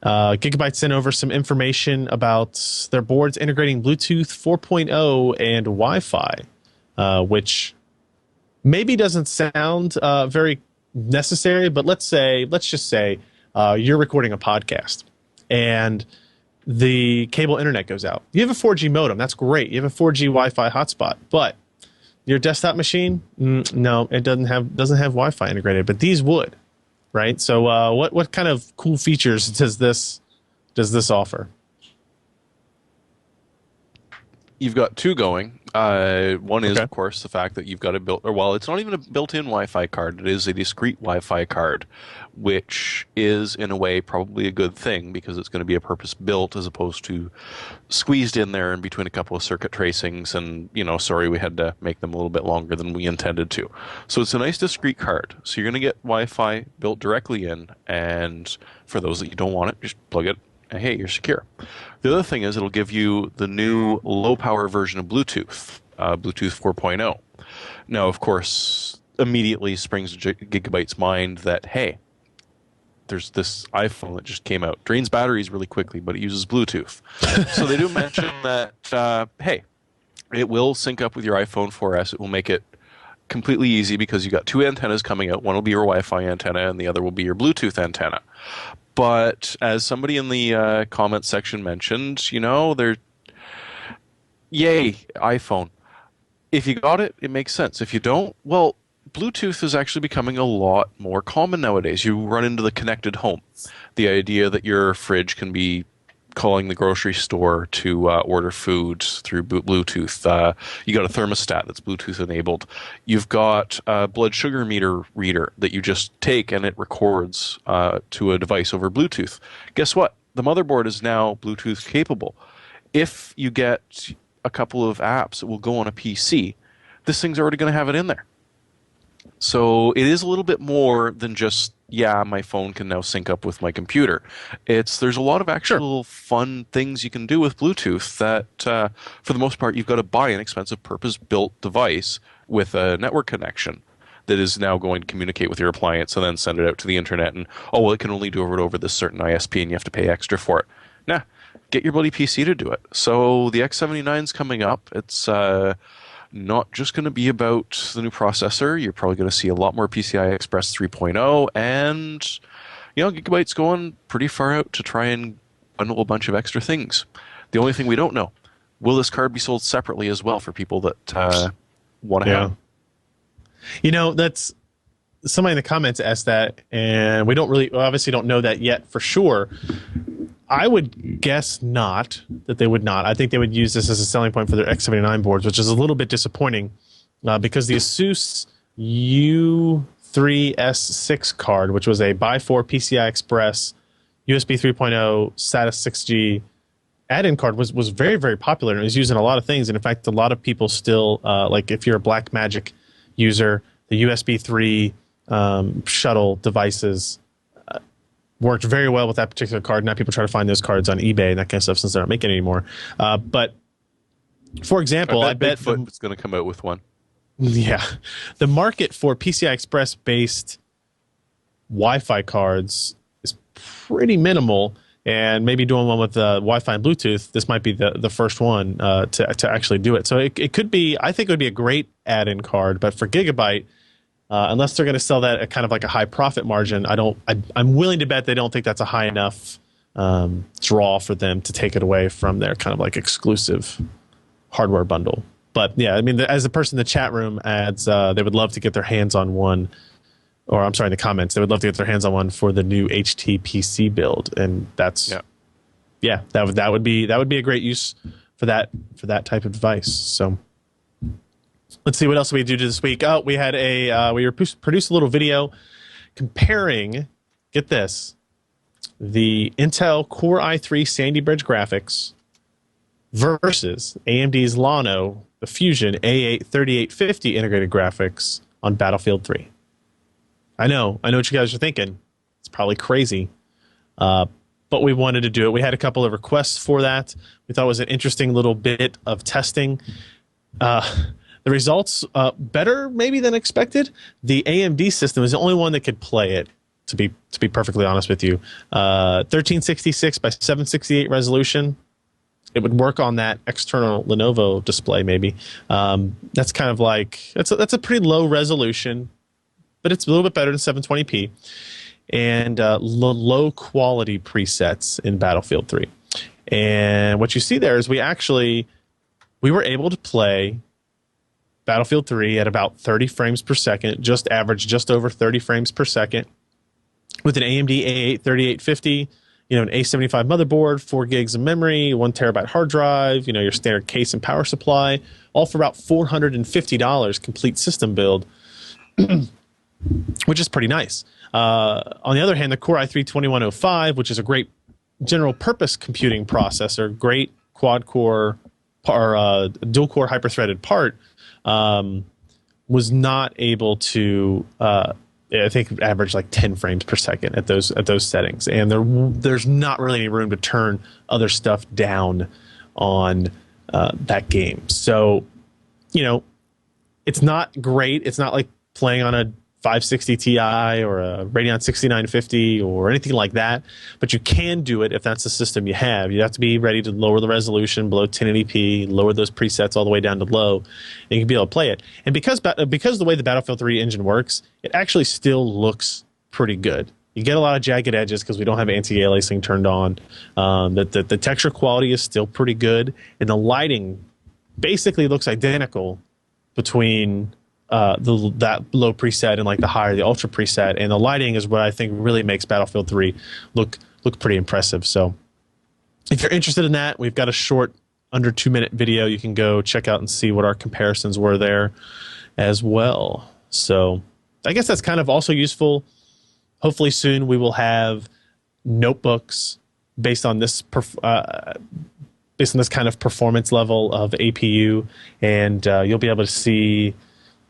Gigabyte sent over some information about their boards integrating Bluetooth 4.0 and Wi-Fi, which maybe doesn't sound very necessary, but let's just say you're recording a podcast and the cable internet goes out. You have a 4G modem. That's great. You have a 4G Wi-Fi hotspot, but your desktop machine, no, it doesn't have Wi-Fi integrated, but these would, right? So what kind of cool features does this offer? You've got two going. One is, of course, the fact that you've got it's not even a built-in Wi-Fi card. It is a discrete Wi-Fi card, which is, in a way, probably a good thing because it's going to be a purpose-built as opposed to squeezed in there in between a couple of circuit tracings and, sorry, we had to make them a little bit longer than we intended to. So it's a nice discrete card. So you're going to get Wi-Fi built directly in, and for those that you don't want it, just plug it Hey, you're secure. The other thing is it'll give you the new low-power version of Bluetooth, Bluetooth 4.0. Now, of course, immediately springs to Gigabyte's mind that, hey, there's this iPhone that just came out. Drains batteries really quickly, but it uses Bluetooth. So they do mention that, hey, it will sync up with your iPhone 4S. It will make it completely easy because you got two antennas coming out. One will be your Wi-Fi antenna, and the other will be your Bluetooth antenna. But as somebody in the comments section mentioned, they're yay, iPhone. If you got it, it makes sense. If you don't, well, Bluetooth is actually becoming a lot more common nowadays. You run into the connected home. The idea that your fridge can be calling the grocery store to order food through Bluetooth. You got a thermostat that's Bluetooth enabled. You've got a blood sugar meter reader that you just take and it records to a device over Bluetooth. Guess what? The motherboard is now Bluetooth capable. If you get a couple of apps that will go on a PC, this thing's already going to have it in there. So it is a little bit more than just, yeah, my phone can now sync up with my computer. There's a lot of actual fun things you can do with Bluetooth that, for the most part, you've got to buy an expensive purpose-built device with a network connection that is now going to communicate with your appliance and then send it out to the internet. And, oh, well, it can only do it over this certain ISP and you have to pay extra for it. Nah, get your bloody PC to do it. So the X79 is coming up. It's not just going to be about the new processor. You're probably going to see a lot more PCI Express 3.0, and Gigabyte's going pretty far out to try and bundle a bunch of extra things. The only thing we don't know, will this card be sold separately as well for people that want to have? That's somebody in the comments asked that, and we obviously don't know that yet for sure. I would guess not, that they would not. I think they would use this as a selling point for their X79 boards, which is a little bit disappointing because the Asus U3S6 card, which was a x4 PCI Express USB 3.0 SATA 6G add-in card, was very, very popular and it was used in a lot of things. And in fact, a lot of people still, like if you're a Blackmagic user, the USB 3 shuttle devices worked very well with that particular card. Now people try to find those cards on eBay and that kind of stuff since they're not making it anymore. But for example, I bet Bigfoot is going to come out with one. Yeah, the market for PCI Express based Wi-Fi cards is pretty minimal, and maybe doing one with Wi-Fi and Bluetooth, this might be the first one to actually do it. So it could be. I think it would be a great add-in card, but for Gigabyte, unless they're going to sell that at kind of like a high profit margin, I'm willing to bet they don't think that's a high enough draw for them to take it away from their kind of like exclusive hardware bundle. But yeah, I mean, as the person in the chat room adds, they would love to get their hands on one, or I'm sorry, in the comments, they would love to get their hands on one for the new HTPC build, and that's that would be a great use for that type of device. So. Let's see what else we do this week. Oh, we had we produced a little video comparing, get this, the Intel Core i3 Sandy Bridge graphics versus AMD's Llano, the Fusion A8 3850 integrated graphics on Battlefield 3. I know what you guys are thinking. It's probably crazy, but we wanted to do it. We had a couple of requests for that. We thought it was an interesting little bit of testing. The results, better maybe than expected. The AMD system is the only one that could play it, to be perfectly honest with you. 1366 by 768 resolution. It would work on that external Lenovo display maybe. That's kind of like, that's a pretty low resolution, but it's a little bit better than 720p. And low quality presets in Battlefield 3. And what you see there is we were able to play Battlefield 3 at about 30 frames per second, just over 30 frames per second, with an AMD A8 3850, an A75 motherboard, 4 gigs of memory, 1 terabyte hard drive, your standard case and power supply, all for about $450 complete system build, which is pretty nice. On the other hand, the Core i3 2105, which is a great general purpose computing processor, great quad core or dual core hyper-threaded part, was not able to I think average like 10 frames per second at those settings, and there's not really any room to turn other stuff down on that game. So, it's not great. It's not like playing on a 560 Ti or a Radeon 6950 or anything like that, but you can do it if that's the system you have. You have to be ready to lower the resolution below 1080p, lower those presets all the way down to low, and you can be able to play it. And because the way the Battlefield 3 engine works, it actually still looks pretty good. You get a lot of jagged edges because we don't have anti-aliasing turned on. The texture quality is still pretty good, and the lighting basically looks identical between that low preset and like the higher, the ultra preset, and the lighting is what I think really makes Battlefield 3 look pretty impressive. So if you're interested in that, we've got a short under 2-minute video you can go check out and see what our comparisons were there as well. So I guess that's kind of also useful. Hopefully soon we will have notebooks based on this kind of performance level of APU, and you'll be able to see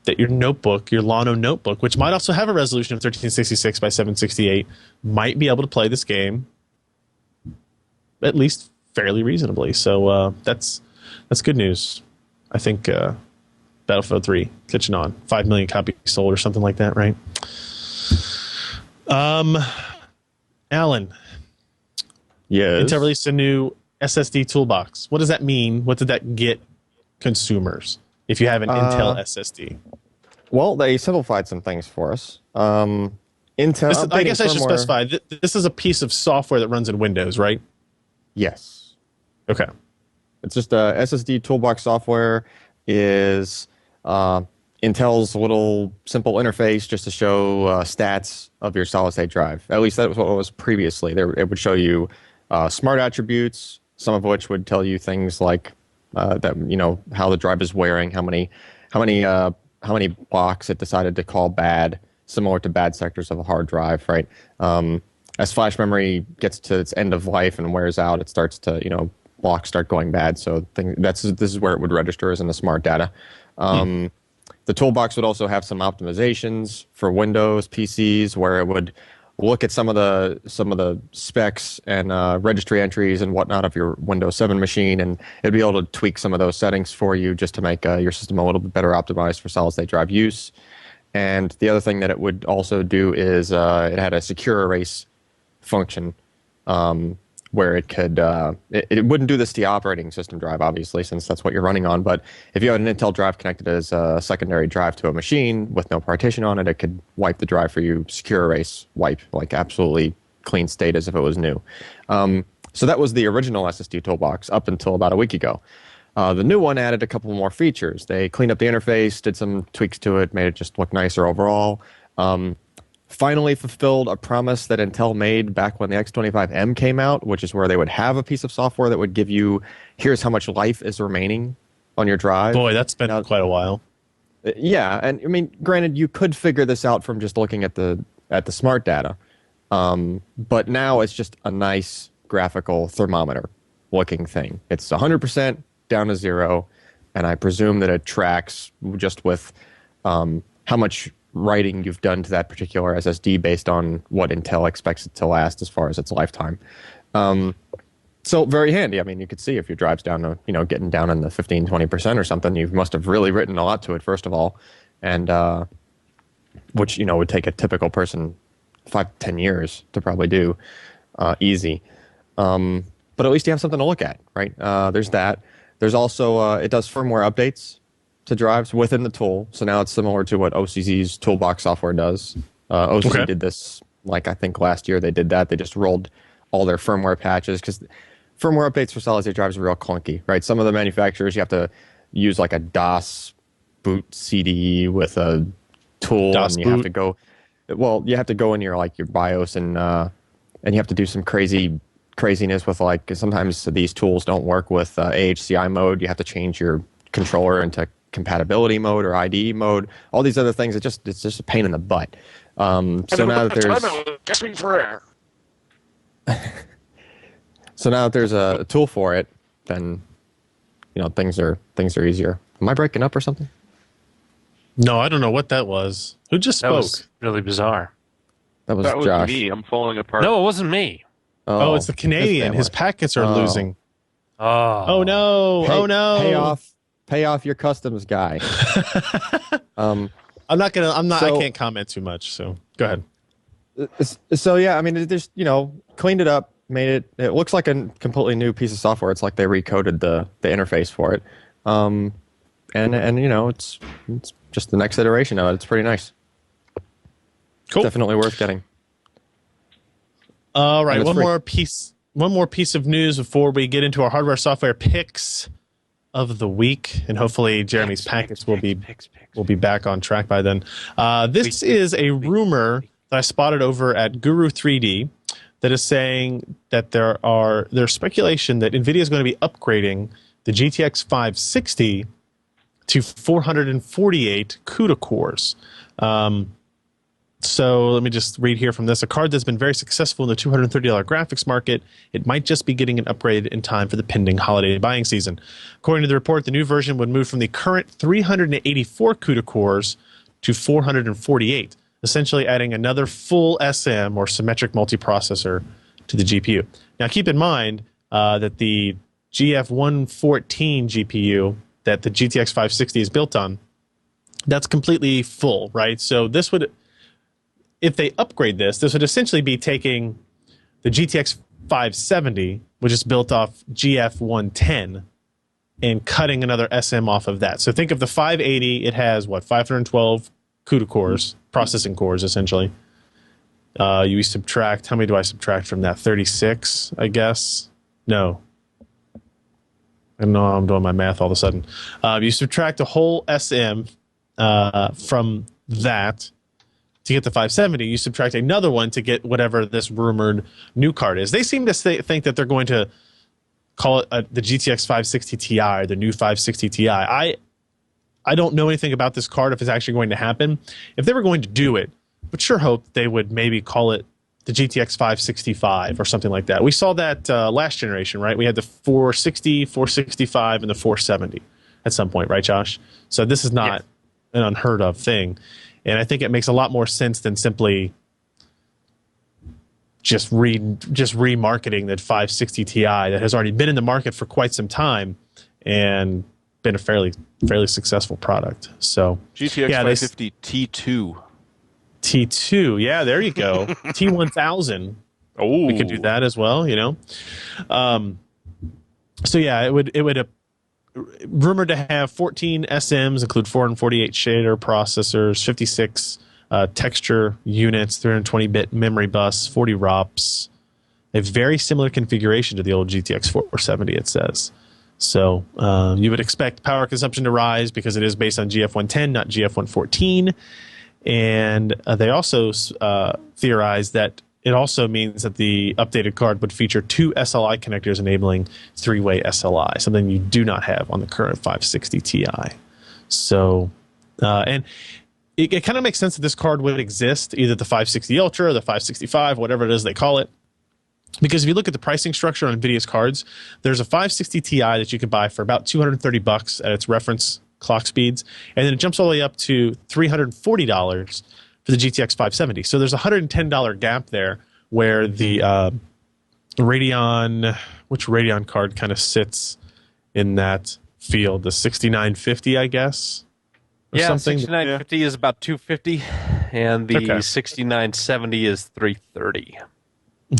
that your notebook, your Lano notebook, which might also have a resolution of 1366 by 768, might be able to play this game at least fairly reasonably. So that's good news. I think Battlefield 3 catching on. 5 million copies sold or something like that, right? Alan. Yes. Intel released a new SSD toolbox. What does that mean? What did that get consumers if you have an Intel SSD? Well, they simplified some things for us. Intel. I guess I should specify. This is a piece of software that runs in Windows, right? Yes. Okay. It's just SSD toolbox software is Intel's little simple interface just to show stats of your solid state drive. At least that was what it was previously. It would show you smart attributes, some of which would tell you things like that, how the drive is wearing, how many blocks it decided to call bad, similar to bad sectors of a hard drive, right? As flash memory gets to its end of life and wears out, it starts to, blocks start going bad. So this is where it would register as in the smart data. The toolbox would also have some optimizations for Windows PCs, where it would look at some of the specs and registry entries and whatnot of your Windows 7 machine, and it'd be able to tweak some of those settings for you just to make your system a little bit better optimized for solid state drive use. And the other thing that it would also do is it had a secure erase function, where it could it wouldn't do this to the operating system drive, obviously, since that's what you're running on. But if you had an Intel drive connected as a secondary drive to a machine with no partition on it, it could wipe the drive for you, secure erase wipe, like absolutely clean state as if it was new. So that was the original SSD toolbox up until about a week ago. The new one added a couple more features. They cleaned up the interface, did some tweaks to it, made it just look nicer overall. Finally fulfilled a promise that Intel made back when the X25M came out, which is where they would have a piece of software that would give you, here's how much life is remaining on your drive. Boy, that's been quite a while. Yeah, and I mean, granted, you could figure this out from just looking at the smart data, but now it's just a nice graphical thermometer looking thing. It's 100% down to 0, and I presume that it tracks just with how much writing you've done to that particular SSD based on what Intel expects it to last as far as its lifetime. So very handy. I mean, you could see if your drive's down to, getting down in the 15, 20% or something, you must have really written a lot to it, first of all, and which, would take a typical person 5 to 10 years to probably do easy. But at least you have something to look at, right? There's that. There's also, it does firmware updates to drives within the tool. So now it's similar to what OCZ's toolbox software does. OCZ did this, I think last year they did that. They just rolled all their firmware patches, because firmware updates for solid state drives are real clunky, right? Some of the manufacturers, you have to use a DOS boot CD with a tool, DOS and boot. have to go. Well, you have to go in your your BIOS and you have to do some craziness with sometimes these tools don't work with AHCI mode. You have to change your controller into compatibility mode or IDE mode, all these other things. It's just a pain in the butt. So now that there's a tool for it, then things are easier. Am I breaking up or something? No, I don't know what that was. Who just That spoke? was really bizarre. That was That was Josh. me. I'm falling apart. No, it wasn't me. Oh, it's the Canadian. His family. packets are Oh. losing. Oh, Oh no! Oh no! Pay off your customs guy. I'm not gonna. I So- can't comment too much. So go ahead. So yeah, I mean, it just cleaned it up, made it. It looks like a completely new piece of software. It's like they recoded the interface for it, and it's just the next iteration of it. It's pretty nice. Cool. Definitely worth getting. All right, And it's one free. more piece of news before we get into our hardware software picks of the week, and hopefully Jeremy's packets will be back on track by then. This is a rumor that I spotted over at Guru 3D that is saying that there's speculation that NVIDIA is going to be upgrading the GTX 560 to 448 CUDA cores. So let me just read here from this. A card that's been very successful in the $230 graphics market, it might just be getting an upgrade in time for the pending holiday buying season. According to the report, the new version would move from the current 384 CUDA cores to 448, essentially adding another full SM or symmetric multiprocessor to the GPU. Now keep in mind that the GF114 GPU that the GTX 560 is built on, that's completely full, right? So this would... If they upgrade this would essentially be taking the GTX 570, which is built off GF110, and cutting another SM off of that. So think of the 580, it has, 512 CUDA cores, processing cores, essentially. You subtract, how many do I subtract from that? 36, I guess? No. I know I'm doing my math all of a sudden. You subtract a whole SM from that, to get the 570, you subtract another one to get whatever this rumored new card is. They seem to think that they're going to call it the GTX 560 Ti, or the new 560 Ti. I don't know anything about this card, if it's actually going to happen. If they were going to do it, but sure hope they would maybe call it the GTX 565 or something like that. We saw that last generation, right? We had the 460, 465, and the 470 at some point, right, Josh? So this is not an unheard of thing. And I think it makes a lot more sense than simply just remarketing that 560 Ti that has already been in the market for quite some time and been a fairly successful product. So GTX 550 T2. T2, yeah, there you go. T1000. Oh, We could do that as well, So yeah, it would rumored to have 14 SMs, include 448 shader processors, 56 texture units, 320-bit memory bus, 40 ROPs. A very similar configuration to the old GTX 470, it says. So you would expect power consumption to rise because it is based on GF110, not GF114. And they also theorized that it also means that the updated card would feature 2 SLI connectors enabling 3-way SLI, something you do not have on the current 560 Ti. So, and it kind of makes sense that this card would exist, either the 560 Ultra or the 565, whatever it is they call it. Because if you look at the pricing structure on NVIDIA's cards, there's a 560 Ti that you can buy for about $230 at its reference clock speeds, and then it jumps all the way up to $340 for the GTX 570. So there's a $110 gap there where the Radeon, which Radeon card kind of sits in that field? The 6950, I guess? Or Yeah, something? 6950 is about 250, and the Okay. 6970 is 330.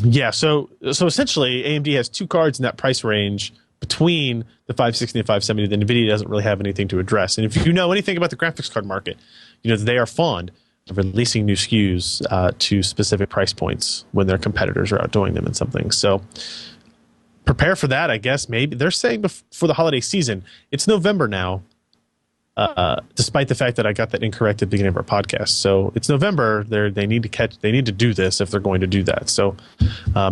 Yeah, so essentially AMD has 2 cards in that price range between the 560 and 570 that NVIDIA doesn't really have anything to address. And if you know anything about the graphics card market, they are fond of releasing new SKUs to specific price points when their competitors are outdoing them in something. So prepare for that, I guess. Maybe they're saying for the holiday season. It's November now, despite the fact that I got that incorrect at the beginning of our podcast. So it's November. They need to do this if they're going to do that. So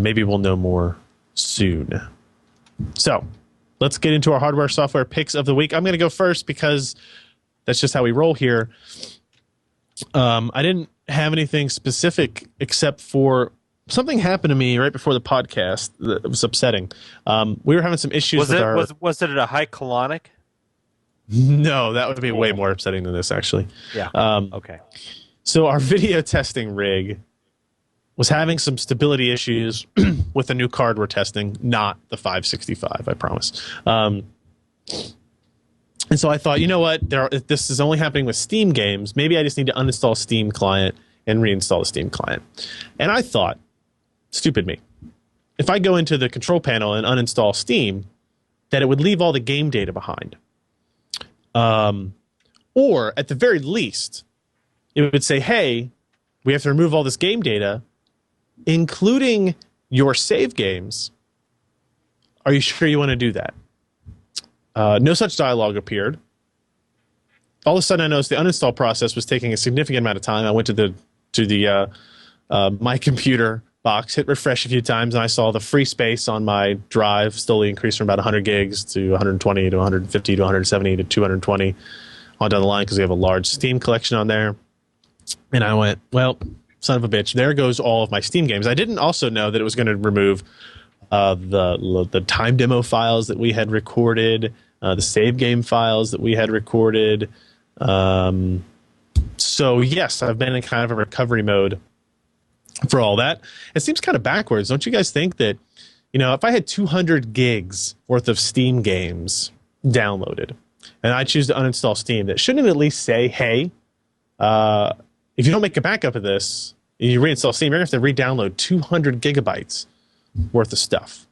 maybe we'll know more soon. So let's get into our hardware software picks of the week. I'm going to go first because that's just how we roll here. I didn't have anything specific except for something happened to me right before the podcast that was upsetting. We were having some issues Was with it our... was it a high colonic? No, that would be way more upsetting than this, actually. Yeah. Um, Okay. So our video testing rig was having some stability issues with a new card we're testing, not the 565, I promise. And so I thought, you know what? If this is only happening with Steam games, maybe I just need to uninstall Steam client and reinstall the Steam client. And I thought, stupid me, if I go into the control panel and uninstall Steam, that it would leave all the game data behind. Or at the very least, it would say, hey, we have to remove all this game data, including your save games. Are you sure you want to do that? No such dialogue appeared. All of a sudden, I noticed the uninstall process was taking a significant amount of time. I went to the my computer box, hit refresh a few times, and I saw the free space on my drive slowly increase from about 100 gigs to 120 to 150 to 170 to 220 on down the line because we have a large Steam collection on there. And I went, well, son of a bitch, there goes all of my Steam games. I didn't also know that it was going to remove the time demo files that we had recorded, the save game files that we had recorded. So yes, I've been in kind of a recovery mode for all that. It seems kind of backwards. Don't you guys think that, if I had 200 gigs worth of Steam games downloaded and I choose to uninstall Steam, that shouldn't it at least say, hey, if you don't make a backup of this, you reinstall Steam, you're going to have to re-download 200 gigabytes worth of stuff.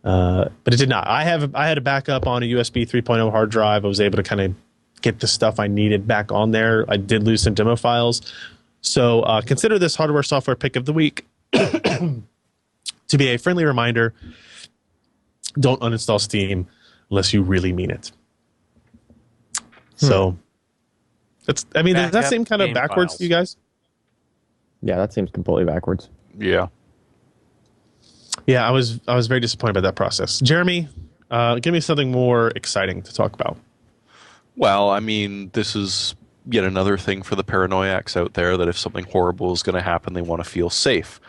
But it did not. I had a backup on a USB 3.0 hard drive. I was able to kind of get the stuff I needed back on there. I did lose some demo files. So consider this hardware software pick of the week to be a friendly reminder. Don't uninstall Steam unless you really mean it. So does that seem kind of backwards to you guys? Yeah, that seems completely backwards. Yeah. Yeah, I was very disappointed by that process. Jeremy, give me something more exciting to talk about. Well, I mean, this is yet another thing for the paranoiacs out there that if something horrible is going to happen, they want to feel safe.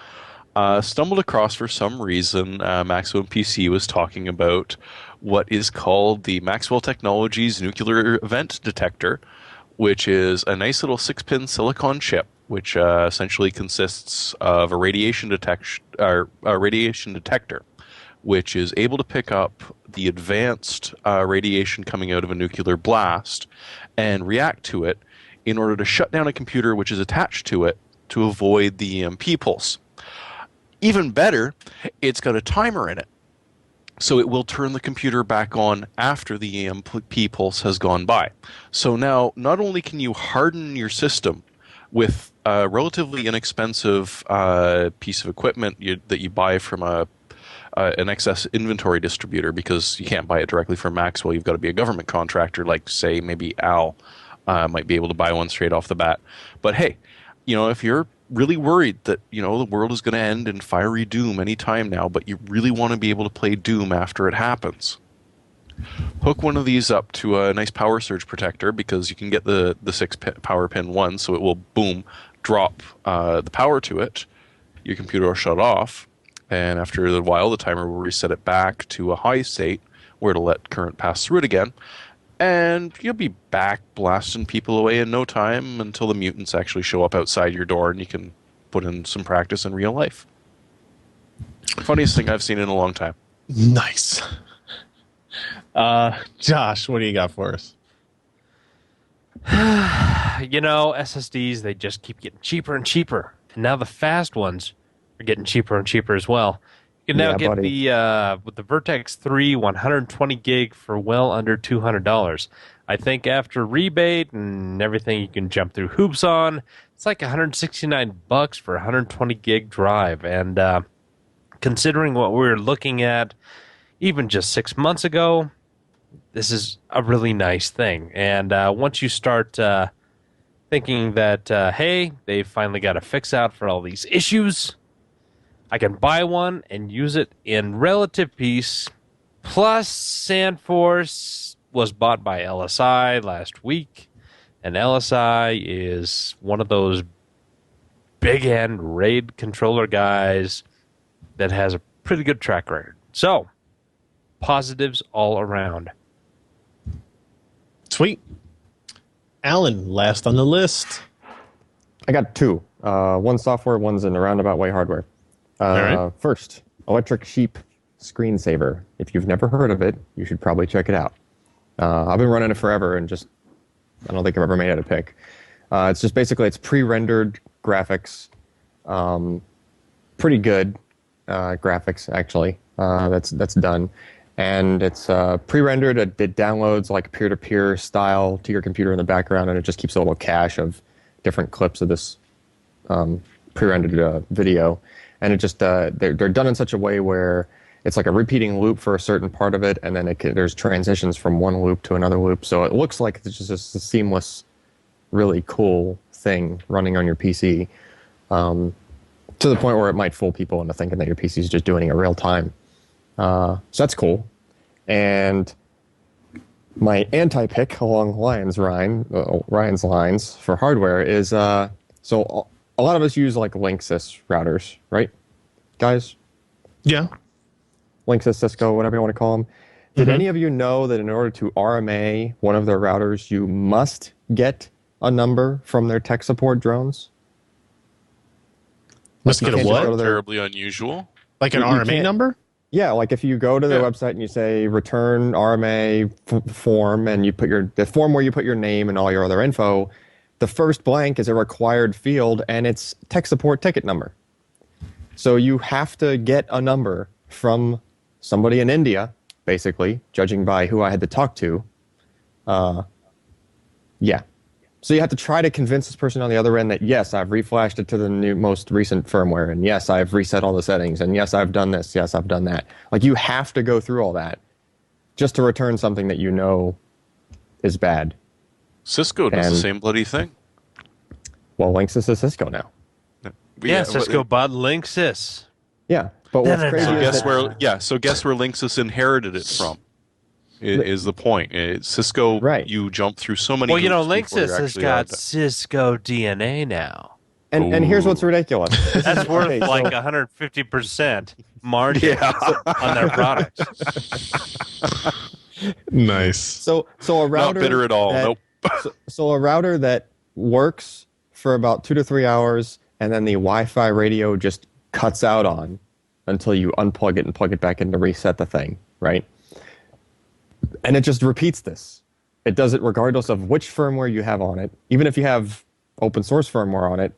Stumbled across, for some reason, Maximum PC was talking about what is called the Maxwell Technologies Nuclear Event Detector, which is a nice little 6-pin silicon chip, which essentially consists of a radiation detector, which is able to pick up the advanced radiation coming out of a nuclear blast and react to it in order to shut down a computer which is attached to it to avoid the EMP pulse. Even better, it's got a timer in it. So it will turn the computer back on after the EMP pulse has gone by. So now, not only can you harden your system with a relatively inexpensive piece of equipment that you buy from an excess inventory distributor, because you can't buy it directly from Maxwell, you've got to be a government contractor, like, say, maybe Al might be able to buy one straight off the bat. But hey, if you're really worried that the world is going to end in fiery doom any time now, but you really want to be able to play Doom after it happens, hook one of these up to a nice power surge protector, because you can get the 6 power pin one, so it will drop the power to it. Your computer will shut off, and after a while the timer will reset it back to a high state where it'll let current pass through it again. And you'll be back blasting people away in no time until the mutants actually show up outside your door and you can put in some practice in real life. Funniest thing I've seen in a long time. Nice. Josh, what do you got for us? SSDs, they just keep getting cheaper and cheaper. And now the fast ones are getting cheaper and cheaper as well. You can now get with the Vertex 3 120 gig for well under $200. I think after rebate and everything you can jump through hoops on, it's like $169 for a 120 gig drive. And considering what we were looking at even just 6 months ago, this is a really nice thing. And once you start thinking that, hey, they finally got a fix out for all these issues, I can buy one and use it in relative peace. Plus, Sandforce was bought by LSI last week, and LSI is one of those big-end RAID controller guys that has a pretty good track record. So, positives all around. Sweet. Alan, last on the list. I got two. One software, one's in a roundabout way hardware. All right. First, Electric Sheep Screensaver. If you've never heard of it, you should probably check it out. I've been running it forever and just, I don't think I've ever made it a pick. It's just basically, it's pre-rendered graphics. Pretty good graphics, actually, that's done. And it's pre-rendered. It downloads like peer-to-peer style to your computer in the background, and it just keeps a little cache of different clips of this pre-rendered video. And it just they're done in such a way where it's like a repeating loop for a certain part of it, and then there's transitions from one loop to another loop. So it looks like it's just a seamless, really cool thing running on your PC, to the point where it might fool people into thinking that your PC is just doing it real time. So that's cool. And my anti-pick along Ryan's lines for hardware is, so a lot of us use like Linksys routers, right, guys? Yeah. Linksys, Cisco, whatever you want to call them. Did any of you know that in order to RMA one of their routers, you must get a number from their tech support drones? Must Like, get you a can't just what? go to their- Terribly unusual. Like an You RMA can't- number? Yeah, like if you go to their Yeah. website and you say return RMA form, and you put the form where you put your name and all your other info, the first blank is a required field, and it's tech support ticket number. So you have to get a number from somebody in India, basically, judging by who I had to talk to. Yeah. So you have to try to convince this person on the other end that, yes, I've reflashed it to the most recent firmware, and yes, I've reset all the settings, and yes, I've done this, yes, I've done that. Like, you have to go through all that just to return something that you know is bad. Cisco does And- the same bloody thing. Well, Linksys is Cisco now. Yeah, Cisco bought Linksys. Yeah, but what's No, no, crazy no. So is guess that- where? Yeah. So guess where Linksys inherited it from. Is the point? Cisco. Right. You jump through so many. Well, you know, hoops before Linksys you're has actually got allowed to- Cisco DNA now. and here's what's ridiculous. This That's is- worth okay, like so- 150% margin on their products. Nice. So a router Not bitter at all. that- Nope. So a router that works for about 2 to 3 hours, and then the Wi-Fi radio just cuts out on until you unplug it and plug it back in to reset the thing, right? And it just repeats this. It does it regardless of which firmware you have on it. Even if you have open source firmware on it,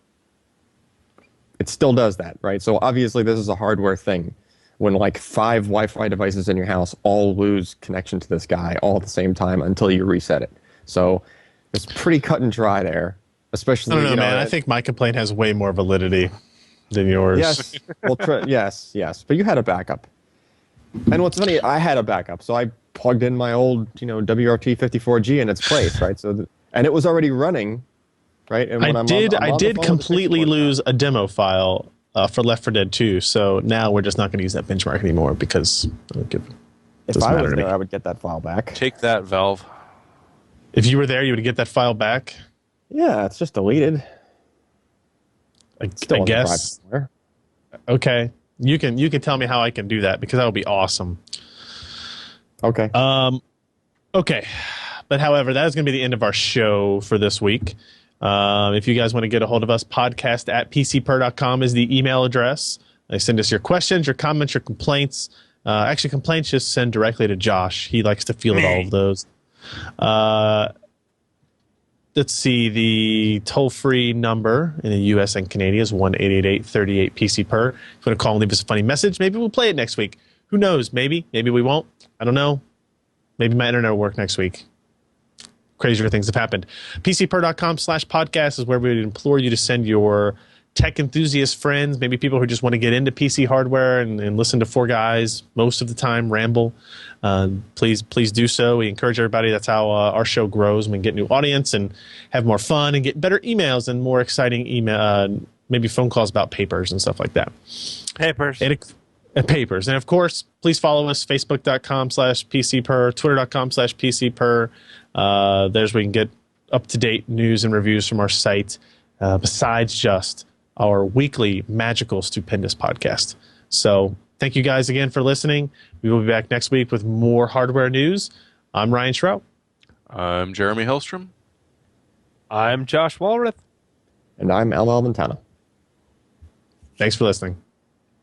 it still does that, right? So obviously this is a hardware thing. When like 5 Wi-Fi devices in your house all lose connection to this guy all at the same time until you reset it. So it's pretty cut and dry there. Especially, I don't know, you know, man. I think my complaint has way more validity than yours. Yes. Well, yes. But you had a backup. And what's funny, I had a backup. So I plugged in my old, WRT54G in its place, right? So, and it was already running, right? And when I I'm did on the phone with the completely switchboard, lose a demo file for Left 4 Dead 2. So now we're just not going to use that benchmark anymore because if doesn't I matter was to me. there, I would get that file back. Take that, Valve. If you were there, you would get that file back. Yeah, it's just deleted. Still I on the drive guess. somewhere. Okay, you can tell me how I can do that because that would be awesome. Okay. Okay, but however, that is going to be the end of our show for this week. If you guys want to get a hold of us, podcast@pcper.com is the email address. Send us your questions, your comments, your complaints. Actually, complaints just send directly to Josh. He likes to field all of those. Let's see. The toll-free number in the U.S. and Canada is 1-888-38-PC-PER. If you want to call and leave us a funny message, maybe we'll play it next week. Who knows? Maybe we won't. I don't know. Maybe my internet will work next week. Crazier things have happened. PCPer.com/podcast is where we would implore you to send your tech enthusiast friends, maybe people who just want to get into PC hardware and listen to four guys most of the time ramble. Please do so. We encourage everybody. That's how our show grows. We get new audience and have more fun and get better emails and more exciting maybe phone calls about papers and stuff like that. Papers. And papers. And of course, please follow us, facebook.com/PCPer, twitter.com/PCPer. There's where you can get up-to-date news and reviews from our site, besides just our weekly magical, stupendous podcast. So thank you guys again for listening. We will be back next week with more hardware news. I'm Ryan Schrout. I'm Jeremy Hellstrom. I'm Josh Walrath. And I'm Al Montana. Thanks for listening.